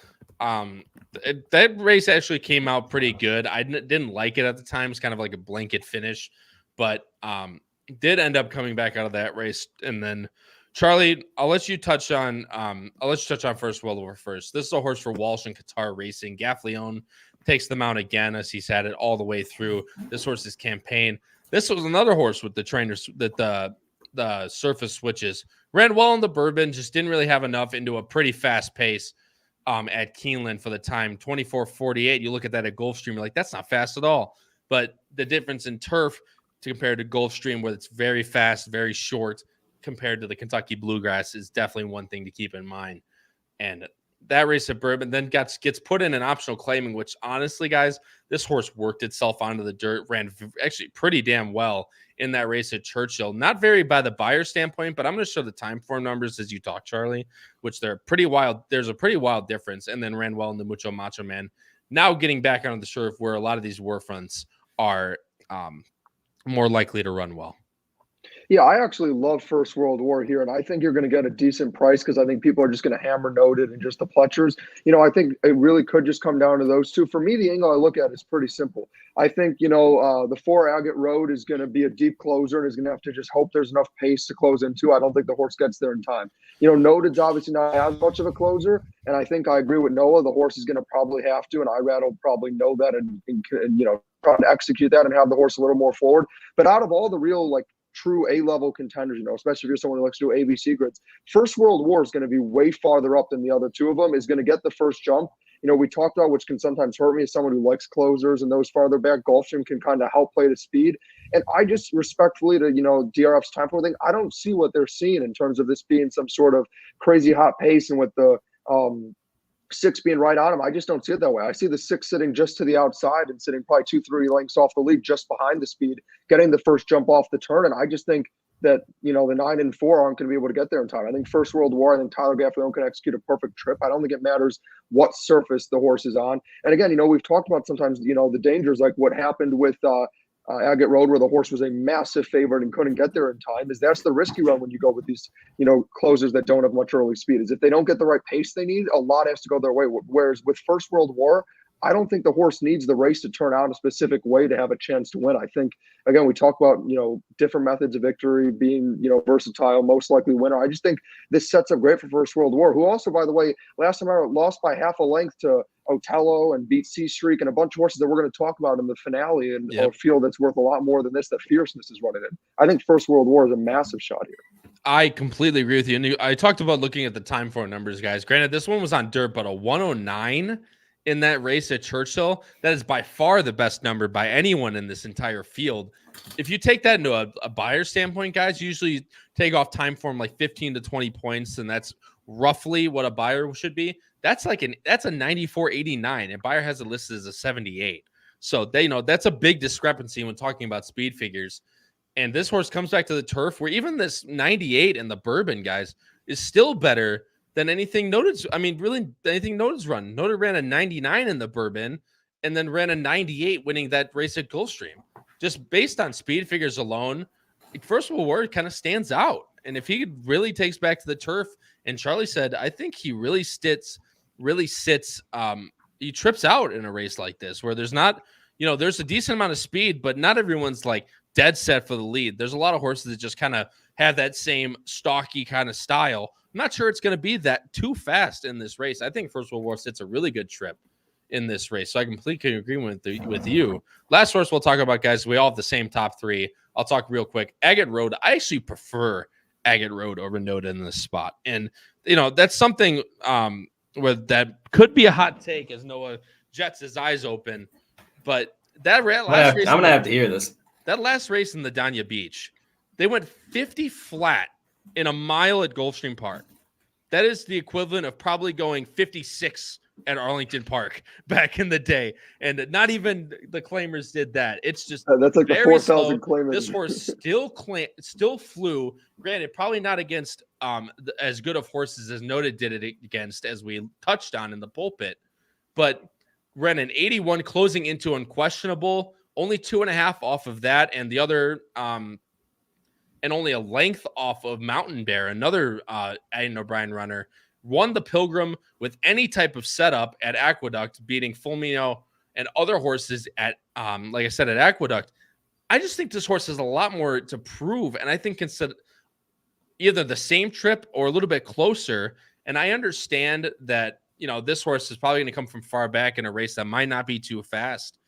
That race actually came out pretty good. I didn't like it at the time. It's kind of like a blanket finish, but did end up coming back out of that race. And then Charlie, I'll let you touch on First World War first. This is a horse for Walsh and Qatar Racing. Gaffleone takes the mount again, as he's had it all the way through this horse's campaign. This was another horse with the trainers that the surface switches. Ran well in the Bourbon, just didn't really have enough into a pretty fast pace at Keeneland for the time. 24:48. You look at that at Gulfstream, you're like, that's not fast at all. But the difference in turf compared to Gulfstream, where it's very fast, very short, compared to the Kentucky Bluegrass, is definitely one thing to keep in mind. And that race at Bourbon then gets put in an optional claiming, which honestly, guys, this horse worked itself onto the dirt, ran actually pretty damn well in that race at Churchill. Not very by the buyer standpoint, but I'm going to show the time form numbers as you talk, Charlie, which they're pretty wild. There's a pretty wild difference, and then ran well in the Mucho Macho Man. Now getting back onto the turf where a lot of these war fronts are more likely to run well. Yeah, I actually love First World War here, and I think you're going to get a decent price because I think people are just going to hammer noted and just the Pletchers. I think it really could just come down to those two. For me, the angle I look at is pretty simple. I think, the 4 Agate Road is going to be a deep closer and is going to have to just hope there's enough pace to close into. I don't think the horse gets there in time. Noted's obviously not as much of a closer, and I think I agree with Noah. The horse is going to probably have to, and Irad will probably know that and try to execute that and have the horse a little more forward. But out of all the real, true A-level contenders, especially if you're someone who likes to do ABC grids, First World War is going to be way farther up than the other two of them, is going to get the first jump. We talked about, which can sometimes hurt me as someone who likes closers and those farther back. Gulfstream can kind of help play the speed. And I just respectfully to, DRF's time for thing, I don't see what they're seeing in terms of this being some sort of crazy hot pace and with the 6 being right on him. I just don't see it that way. I see the 6 sitting just to the outside and sitting probably 2-3 lengths off the lead, just behind the speed, getting the first jump off the turn. And I just think that, the 9 and 4 aren't going to be able to get there in time. I think First World War, I think Tyler Gaffleone can execute a perfect trip. I don't think it matters what surface the horse is on. And again, we've talked about sometimes, the dangers, like what happened with Agate Road, where the horse was a massive favorite and couldn't get there in time. That's the risk you run when you go with these, closers that don't have much early speed, is if they don't get the right pace they need, a lot has to go their way. Whereas with First World War, I don't think the horse needs the race to turn out a specific way to have a chance to win. I think, again, we talk about, different methods of victory, being, versatile, most likely winner. I just think this sets up great for First World War, who also, by the way, last time I lost by half a length to Otello and beat C Streak and a bunch of horses that we're going to talk about in the finale, and a field that's worth a lot more than this, that Fierceness is running in. I think First World War is a massive shot here. I completely agree with you. And I talked about looking at the time for numbers, guys. Granted, this one was on dirt, but a 109 in that race at Churchill, that is by far the best number by anyone in this entire field. If you take that into a buyer standpoint, guys, usually take off time form like 15 to 20 points, and that's roughly what a buyer should be. That's a 94.89, and buyer has it listed as a 78. So that's a big discrepancy when talking about speed figures. And this horse comes back to the turf where even this 98 in the Bourbon, guys, is still better than anything Noted. I mean, really anything Noted's run. Noted ran a 99 in the Bourbon and then ran a 98 winning that race at Gulfstream. Just based on speed figures alone, First World War kind of stands out. And if he really takes back to the turf, and Charlie said, I think he really sits, he trips out in a race like this where there's not, there's a decent amount of speed, but not everyone's like dead set for the lead. There's a lot of horses that just kind of have that same stocky kind of style. I'm not sure it's going to be that too fast in this race. I think First World War sits a really good trip in this race. So I completely agree with you. Last horse we'll talk about, guys. We all have the same top three. I'll talk real quick. Agate Road. I actually prefer Agate Road over Noted in this spot. And, that's something where that could be a hot take as Noah jets his eyes open. But that last race, I'm going to have to hear this. That last race in the Dania Beach, they went 50 flat in a mile at Gulfstream Park. That is the equivalent of probably going 56 at Arlington Park back in the day. And not even the claimers did that. It's just that's like the 4,000 claimers. This horse still flew. Granted, probably not against as good of horses as Noted did it against, as we touched on in the pulpit, but ran an 81 closing into unquestionable, only 2.5 off of that, and the other and only a length off of Mountain Bear, another Aidan O'Brien runner, won the Pilgrim with any type of setup at Aqueduct, beating Fulmino and other horses at, like I said, at Aqueduct. I just think this horse has a lot more to prove, and I think instead either the same trip or a little bit closer. And I understand that, this horse is probably going to come from far back in a race that might not be too fast,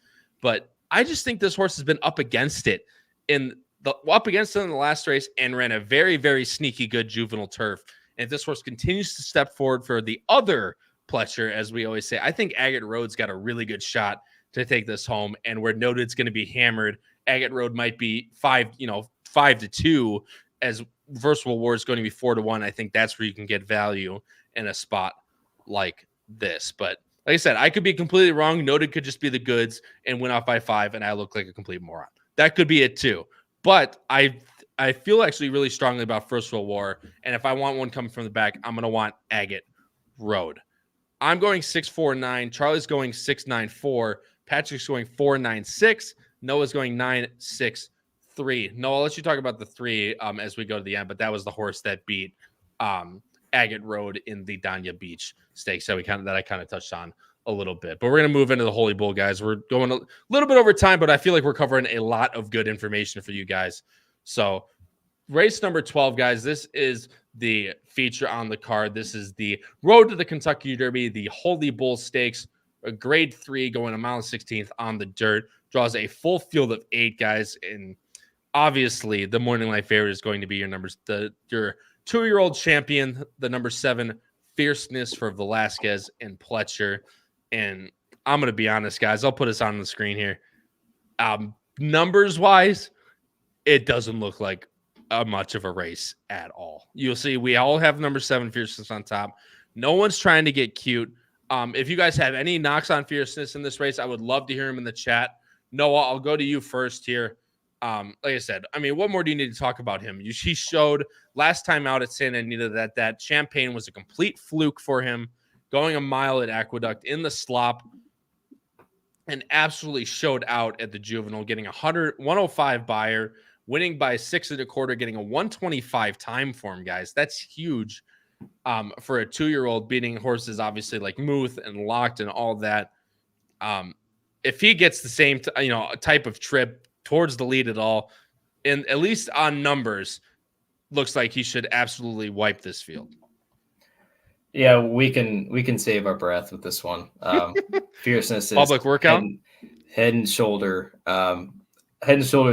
but I just think this horse has been up against it in the last race and ran a very, very sneaky good juvenile turf. And if this horse continues to step forward for the other Pletcher, as we always say, I think Agate Road's got a really good shot to take this home. And where Noted's going to be hammered, Agate Road might be 5-2, as First World War is going to be 4-1. I think that's where you can get value in a spot like this. But like I said, I could be completely wrong. Noted could just be the goods and win off by 5, and I look like a complete moron. That could be it too. But I feel actually really strongly about First World War, and if I want one coming from the back, I'm going to want Agate Road. I'm going 6.49. Charlie's going 6.94. Patrick's going 4.96. Noah's going 9.63. Noah, I'll let you talk about the 3 as we go to the end, but that was the horse that beat Agate Road in the Dania Beach Stakes that I kind of touched on a little bit. But we're going to move into the Holy Bull, guys. We're going a little bit over time, but I feel like we're covering a lot of good information for you guys. So race number 12, guys, this is the feature on the card. This is the Road to the Kentucky Derby, the Holy Bull Stakes, a grade 3 going a mile and 16th on the dirt. Draws a full field of 8, guys. And obviously the morning light favorite is going to be your 2-year-old champion, the number 7 Fierceness for Velasquez and Pletcher. And I'm going to be honest, guys, I'll put us on the screen here. Numbers wise, it doesn't look like much of a race at all. You'll see we all have number 7 Fierceness on top. No one's trying to get cute. If you guys have any knocks on Fierceness in this race, I would love to hear them in the chat. Noah, I'll go to you first here. Like I said, I mean, what more do you need to talk about him? He showed last time out at Santa Anita that Champagne was a complete fluke for him, going a mile at Aqueduct in the slop, and absolutely showed out at the Juvenile, getting 105 buyer, winning by 6 1/4, getting a 125 time form, guys. That's huge for a 2-year-old, beating horses obviously like Muth and Locked and all that. If he gets the same, type of trip towards the lead at all, and at least on numbers, looks like he should absolutely wipe this field. Yeah, we can save our breath with this one. Fierceness is public workout, head and shoulders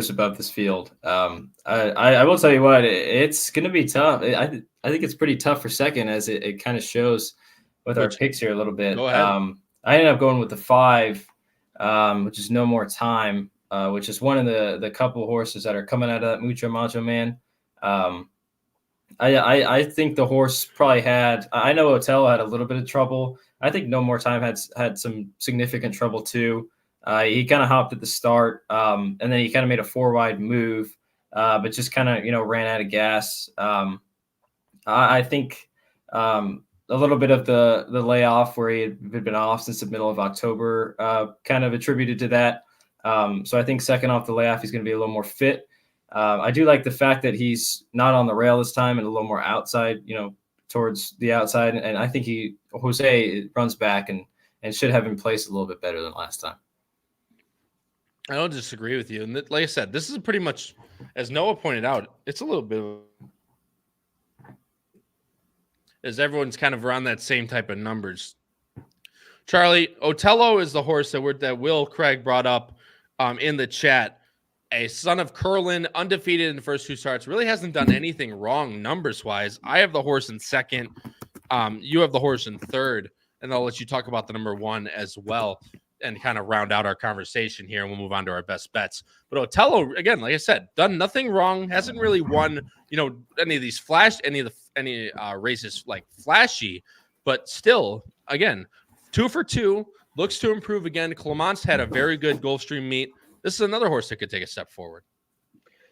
above this field. I will tell you what, it's going to be tough. I think it's pretty tough for second, as it kind of shows with our picks here a little bit. Go ahead. I ended up going with the 5, which is No More Time, which is one of the couple horses that are coming out of that Mucho Macho Man. I think the horse probably had. I know Otello had a little bit of trouble. I think No More Time had some significant trouble too. He kind of hopped at the start, and then he kind of made a 4-wide move, but just kind of ran out of gas. I think a little bit of the layoff where he had been off since the middle of October kind of attributed to that. So I think second off the layoff, he's going to be a little more fit. I do like the fact that he's not on the rail this time and a little more outside, towards the outside. And I think Jose runs back and should have him placed a little bit better than last time. I don't disagree with you. And like I said, this is pretty much, as Noah pointed out, it's a little bit as everyone's kind of around that same type of numbers. Charlie, Otello is the horse that Will Craig brought up in the chat. A son of Curlin, undefeated in the first 2 starts, really hasn't done anything wrong numbers-wise. I have the horse in second. You have the horse in third, and I'll let you talk about the number 1 as well and kind of round out our conversation here, and we'll move on to our best bets. But Otello, again, like I said, done nothing wrong, hasn't really won, any of these races like flashy, but still, again, 2 for 2, looks to improve again. Clement's had a very good Gulfstream meet. This is another horse that could take a step forward.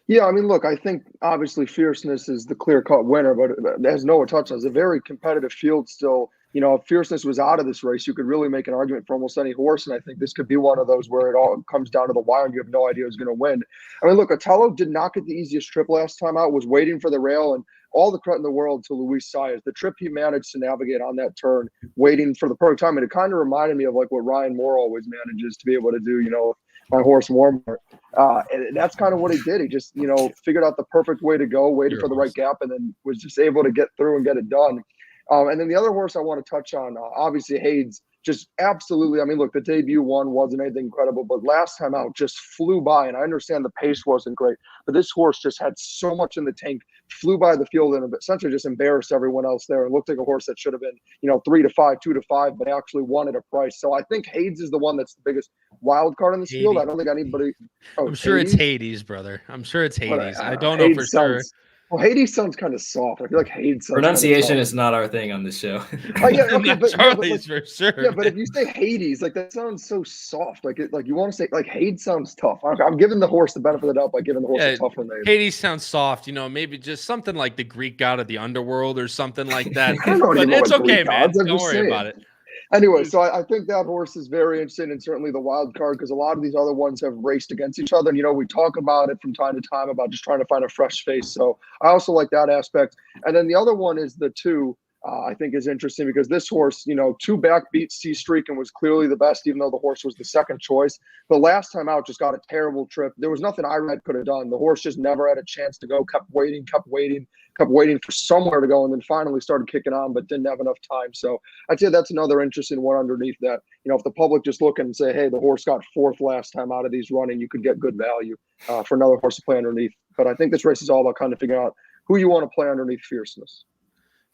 Yeah, I mean, look, I think obviously Fierceness is the clear-cut winner, but as Noah touched on, it's a very competitive field still. If Fierceness was out of this race, you could really make an argument for almost any horse, and I think this could be one of those where it all comes down to the wire and you have no idea who's going to win. I mean, look, Otello did not get the easiest trip last time out, was waiting for the rail, and all the credit in the world to Luis Saez. The trip he managed to navigate on that turn, waiting for the perfect time, and it kind of reminded me of like what Ryan Moore always manages to be able to do, my horse Warmer. And that's kind of what he did. He just, figured out the perfect way to go, waited for the right gap, and then was just able to get through and get it done. And then the other horse I want to touch on, obviously Hayes, just absolutely. I mean, look, the debut one wasn't anything incredible, but last time out just flew by. And I understand the pace wasn't great, but this horse just had so much in the tank, flew by the field and essentially just embarrassed everyone else there. It looked like a horse that should have been, 3 to 5, 2 to 5, but actually won at a price. So I think Hayes is the one that's the biggest wild card in this field. I don't think anybody. I'm sure it's Hades, brother. I'm sure it's Hades. I don't know for sure. Well, Hades sounds kind of soft. I feel like Hades sounds pronunciation is not our thing on this show. Yeah, okay, but Charlie's for sure. Yeah, but if you say Hades, like that sounds so soft. Like you want to say like Hades sounds tough. I'm giving the horse the benefit of the doubt by giving the horse a tougher name. Hades sounds soft. Maybe just something like the Greek god of the underworld or something like that. But it's okay, man. Don't worry about it. Anyway, so I think that horse is very interesting and certainly the wild card because a lot of these other ones have raced against each other. And, we talk about it from time to time about just trying to find a fresh face. So I also like that aspect. And then the other one is the 2, I think is interesting because this horse, 2 back beats C Streak and was clearly the best, even though the horse was the second choice. But last time out just got a terrible trip. There was nothing Irad could have done. The horse just never had a chance to go, kept waiting for somewhere to go, and then finally started kicking on, but didn't have enough time. So I'd say that's another interesting one underneath that. If the public just look and say, hey, the horse got 4th last time out of these running, you could get good value for another horse to play underneath. But I think this race is all about kind of figuring out who you want to play underneath Fierceness.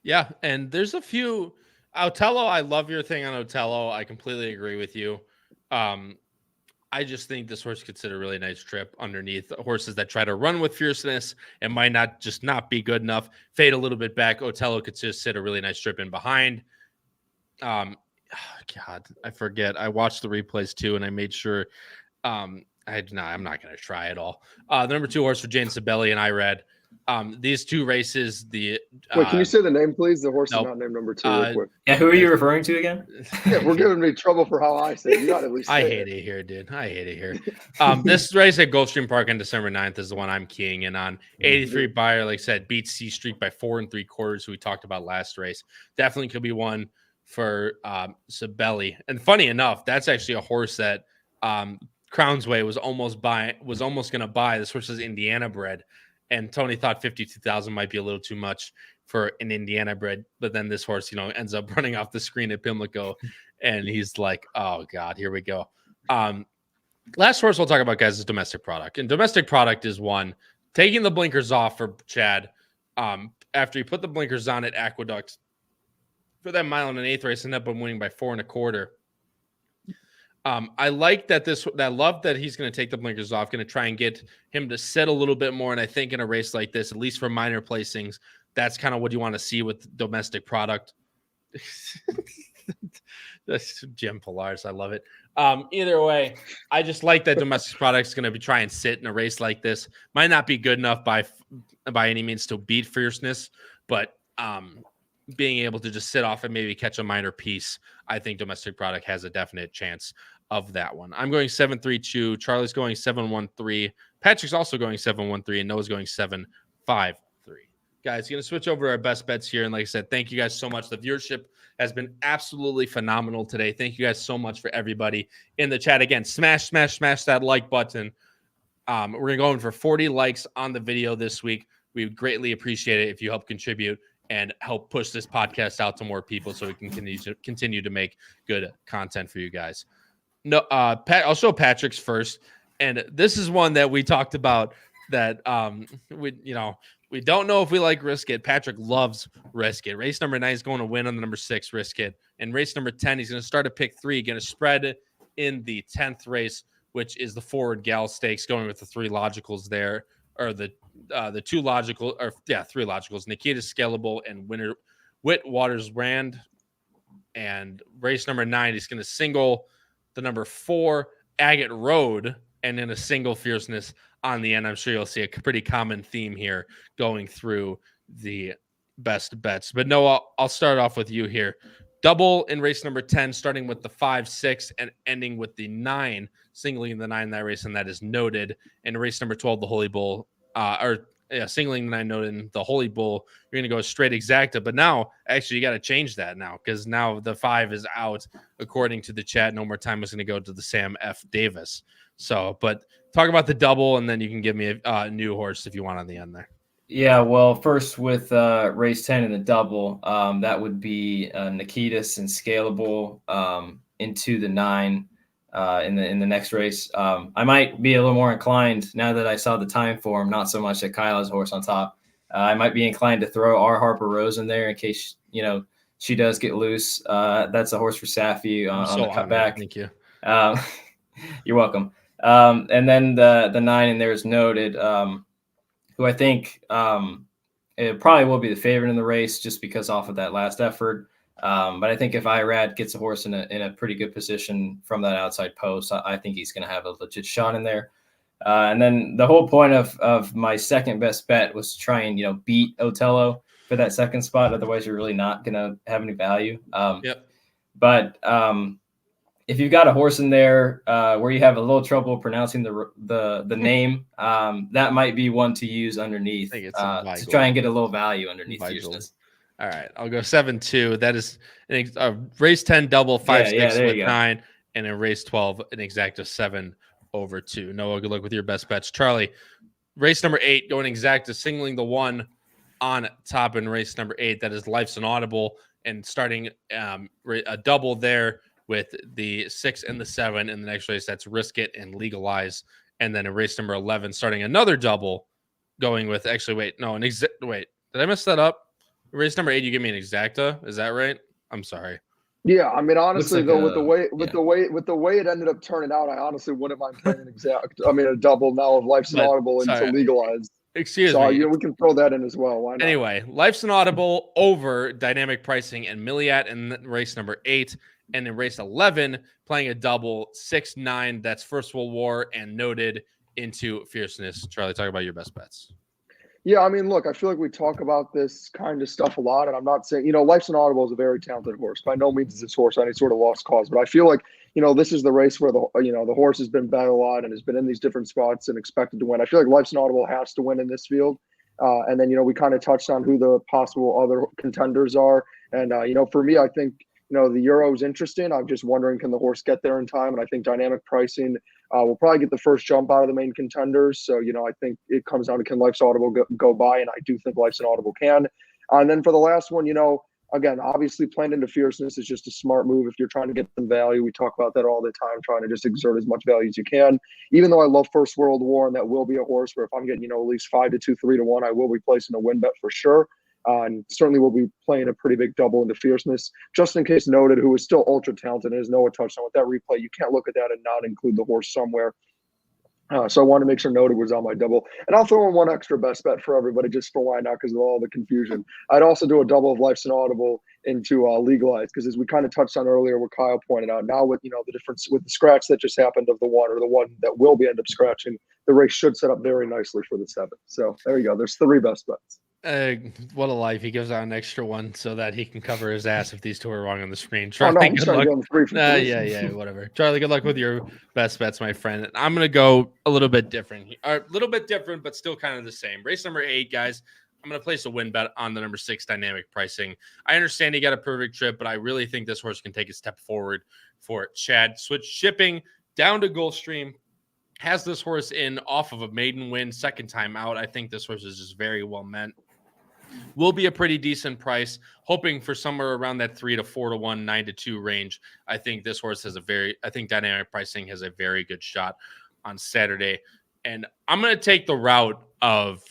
Yeah, and there's a few. Otello, I love your thing on Otello. I completely agree with you. I just think this horse could sit a really nice trip underneath horses that try to run with Fierceness and might not be good enough. Fade a little bit back. Otello could just sit a really nice trip in behind. God, I forget. I watched the replays too, and I made sure. I'm not going to try at all. The number 2 horse for Jane Sabelli and Irad. These 2 races, wait, can you say the name, please? The horse is not named number 2. Real quick. Yeah, who are you referring to again? Yeah, we're giving me trouble for how I say it. You got to at least say I hate it here, dude. I hate it here. This race at Gulfstream Park on December 9th is the one I'm keying in on. 83 buyer, like I said, beats C Streak by 4 3/4, who we talked about last race. Definitely could be one for Sabelli. And funny enough, that's actually a horse that Crownsway was almost going to buy. This horse is Indiana bred, and Tony thought 52,000 might be a little too much for an Indiana bred, but then this horse, ends up running off the screen at Pimlico, and he's like, "Oh God, here we go." Last horse we'll talk about, guys, is Domestic Product, and Domestic Product is one taking the blinkers off for Chad. After he put the blinkers on at Aqueduct for that 1.125 race, ended up winning by 4 1/4. I like that I love that he's going to take the blinkers off, going to try and get him to sit a little bit more. And I think in a race like this, at least for minor placings, that's kind of what you want to see with Domestic Product. That's Jim Pilar's. I love it. Either way, I just like that Domestic Product is going to be try and sit in a race like this. Might not be good enough by any means to beat Fierceness, but being able to just sit off and maybe catch a minor piece, I think Domestic Product has a definite chance of that one. I'm going 7-3-2. Charlie's going 7-1-3. Patrick's also going 7-1-3, and Noah's going 7-5-3. Guys, going to switch over to our best bets here. And like I said, thank you guys so much. The viewership has been absolutely phenomenal today. Thank you guys so much for everybody in the chat. Again, smash that like button. We're going to go in for 40 likes on the video this week. We would greatly appreciate it if you help contribute and help push this podcast out to more people so we can continue to make good content for you guys. No, I'll show Patrick's first. And this is one that we talked about that we don't know if we like Risk It. Patrick loves Risk It. Race number 9 is going to win on the number 6 Risk It. And race number 10, he's going to start at pick 3, going to spread in the 10th race, which is the Forward Gal Stakes, going with the 3 logicals there, or the 2 logical, or 3 logicals, Nikita Scalable and Witwater's Brand. And race number 9, he's going to single the number 4 Agate Road, and then a single Fierceness on the end. I'm sure you'll see a pretty common theme here going through the best bets. But no, I'll start off with you here. Double in race number 10, starting with the 5, 6, and ending with the 9, singling the 9 in that race, and that is Noted. And race number 12, the Holy Bull, singling the 9 Noted in the Holy Bull, you're going to go straight exacta. But now, actually, you got to change that now, because now the 5 is out, according to the chat. No More Time is going to go to the Sam F. Davis. So, but talk about the double, and then you can give me a new horse if you want on the end there. Yeah, well, first with race 10 and the double, that would be Nikitas and Scalable into the 9 in the next race. I might be a little more inclined now that I saw the time form, not so much that Kyla's horse on top. I might be inclined to throw our Harper Rose in there in case she does get loose. That's a horse for Safi on the cutback. Thank you. You're welcome. And then the 9 in there is Noted, who I think it probably will be the favorite in the race just because off of that last effort. But I think if Irad gets a horse in a pretty good position from that outside post, I think he's going to have a legit shot in there. And then the whole point of my second best bet was to try and beat Otello for that second spot. Otherwise, you're really not going to have any value. But if you've got a horse in there where you have a little trouble pronouncing the name, that might be one to use underneath to try and get a little value underneath Fierceness. All right, I'll go 7-2. That is race 10 double 5 6 with 9, and in race 12 an exacta 7/2. Noah, good luck with your best bets. Charlie, race number 8 going exacta, singling the 1 on top in race number 8. That is Life's an Audible, and starting a double there with the 6 and the 7 in the next race. That's Risk It and Legalize. And then in race number 11, starting another double, going with did I mess that up? Race number 8, you give me an exacta. Is that right? I'm sorry. Yeah, I mean, honestly, like with the way it ended up turning out, I honestly wouldn't mind playing a double now of Life's an Audible into Legalized. Excuse me. We can throw that in as well. Why not? Anyway, Life's an Audible over Dynamic Pricing and Milliat in race number 8. And in race 11, playing a double 6-9. That's First World War and Noted into Fierceness. Charlie, talk about your best bets. Yeah, I mean, look, I feel like we talk about this kind of stuff a lot, and I'm not saying, Life's an Audible is a very talented horse. By no means is this horse any sort of lost cause, but I feel like, this is the race where the horse has been bet a lot and has been in these different spots and expected to win. I feel like Life's an Audible has to win in this field. And then, we kind of touched on who the possible other contenders are. And, for me, I think, the Euro is interesting. I'm just wondering, can the horse get there in time? And I think dynamic pricing will probably get the first jump out of the main contenders. So, I think it comes down to, can Life's Audible go by? And I do think Life's an Audible can. And then for the last one, again, obviously playing into fierceness is just a smart move if you're trying to get some value. We talk about that all the time, trying to just exert as much value as you can. Even though I love First World War, and that will be a horse where if I'm getting, at least 5-2, 3-1, I will be placing a win bet for sure. And certainly will be playing a pretty big double into fierceness, just in case Noted, who is still ultra talented and has no touchdown. With that replay, you can't look at that and not include the horse somewhere. So I want to make sure Noted was on my double. And I'll throw in one extra best bet for everybody just for why not, because of all the confusion. I'd also do a double of Life's an Audible into Legalized, because as we kind of touched on earlier, what Kyle pointed out, now with, the difference with the scratch that just happened of the one, or the one that will be end up scratching, the race should set up very nicely for the 7. So there you go. There's 3 best bets. What a life. He gives out an extra one so that he can cover his ass if these two are wrong on the screen. Charlie, good luck. Yeah, whatever. Charlie, good luck with your best bets, my friend. I'm going to go a little bit different. But still kind of the same. Race number 8, guys. I'm going to place a win bet on the number 6 dynamic pricing. I understand he got a perfect trip, but I really think this horse can take a step forward for Chad. Switch shipping down to Gulfstream. Has this horse in off of a maiden win, second time out. I think this horse is just very well meant. Will be a pretty decent price, hoping for somewhere around that 3 to 4 to 1, 9 to 2 range. I think this horse has I think dynamic pricing has a very good shot on Saturday. And I'm going to take the route of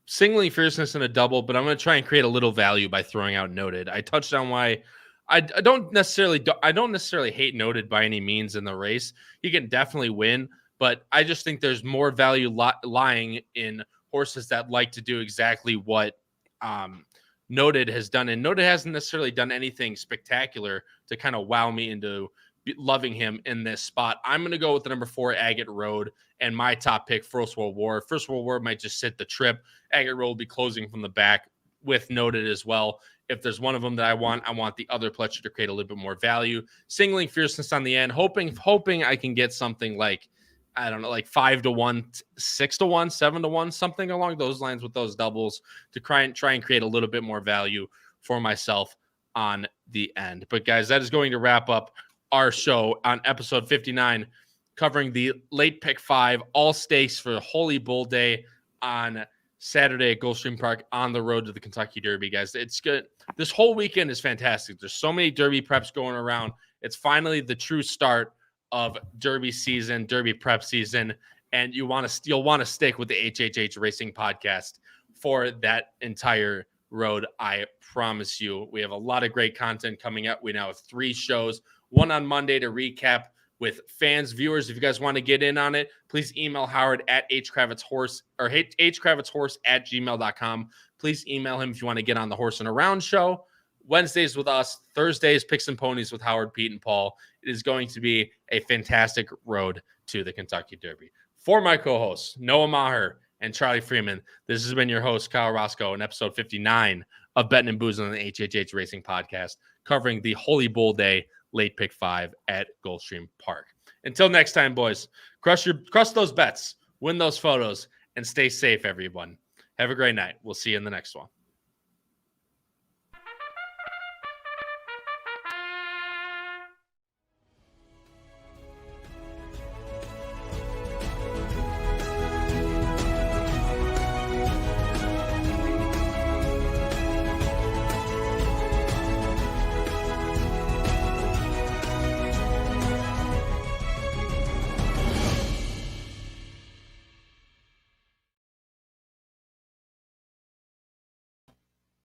singling fierceness in a double, but I'm going to try and create a little value by throwing out Noted. I touched on why I don't necessarily hate Noted by any means in the race. He can definitely win, but I just think there's more value lying in horses that like to do exactly what Noted has done, and Noted hasn't necessarily done anything spectacular to kind of wow me into loving him in this spot. I'm going to go with the number 4 Agate Road and my top pick, First World War. First World War might just sit the trip. Agate Road will be closing from the back with Noted as well. If there's one of them that I want the other pletcher to create a little bit more value. Singling fierceness on the end, hoping I can get something like, I don't know, like 5 to 1, 6 to 1, 7 to 1, something along those lines with those doubles to try and create a little bit more value for myself on the end. But guys, that is going to wrap up our show on episode 59, covering the late pick 5 all stakes for Holy Bull Day on Saturday at Gulfstream Park on the road to the Kentucky Derby, guys. It's good. This whole weekend is fantastic. There's so many Derby preps going around. It's finally the true start of Derby season, Derby prep season, and you'll want to stick with the HHH Racing Podcast for that entire road. I promise you, we have a lot of great content coming up. We now have 3 shows, one on Monday to recap with fans, viewers. If you guys want to get in on it, please email Howard at hkravitzhorse or hkravitzhorse@gmail.com. Please email him if you want to get on the Horse and Around show. Wednesdays with us, Thursdays, Picks and Ponies with Howard, Pete, and Paul. It is going to be a fantastic road to the Kentucky Derby. For my co-hosts, Noah Maher and Charlie Freeman, this has been your host, Kyle Roscoe, in episode 59 of Bettin and Boozin on the HHH Racing Podcast, covering the Holy Bull Day late pick 5 at Gulfstream Park. Until next time, boys, crush those bets, win those photos, and stay safe, everyone. Have a great night. We'll see you in the next one.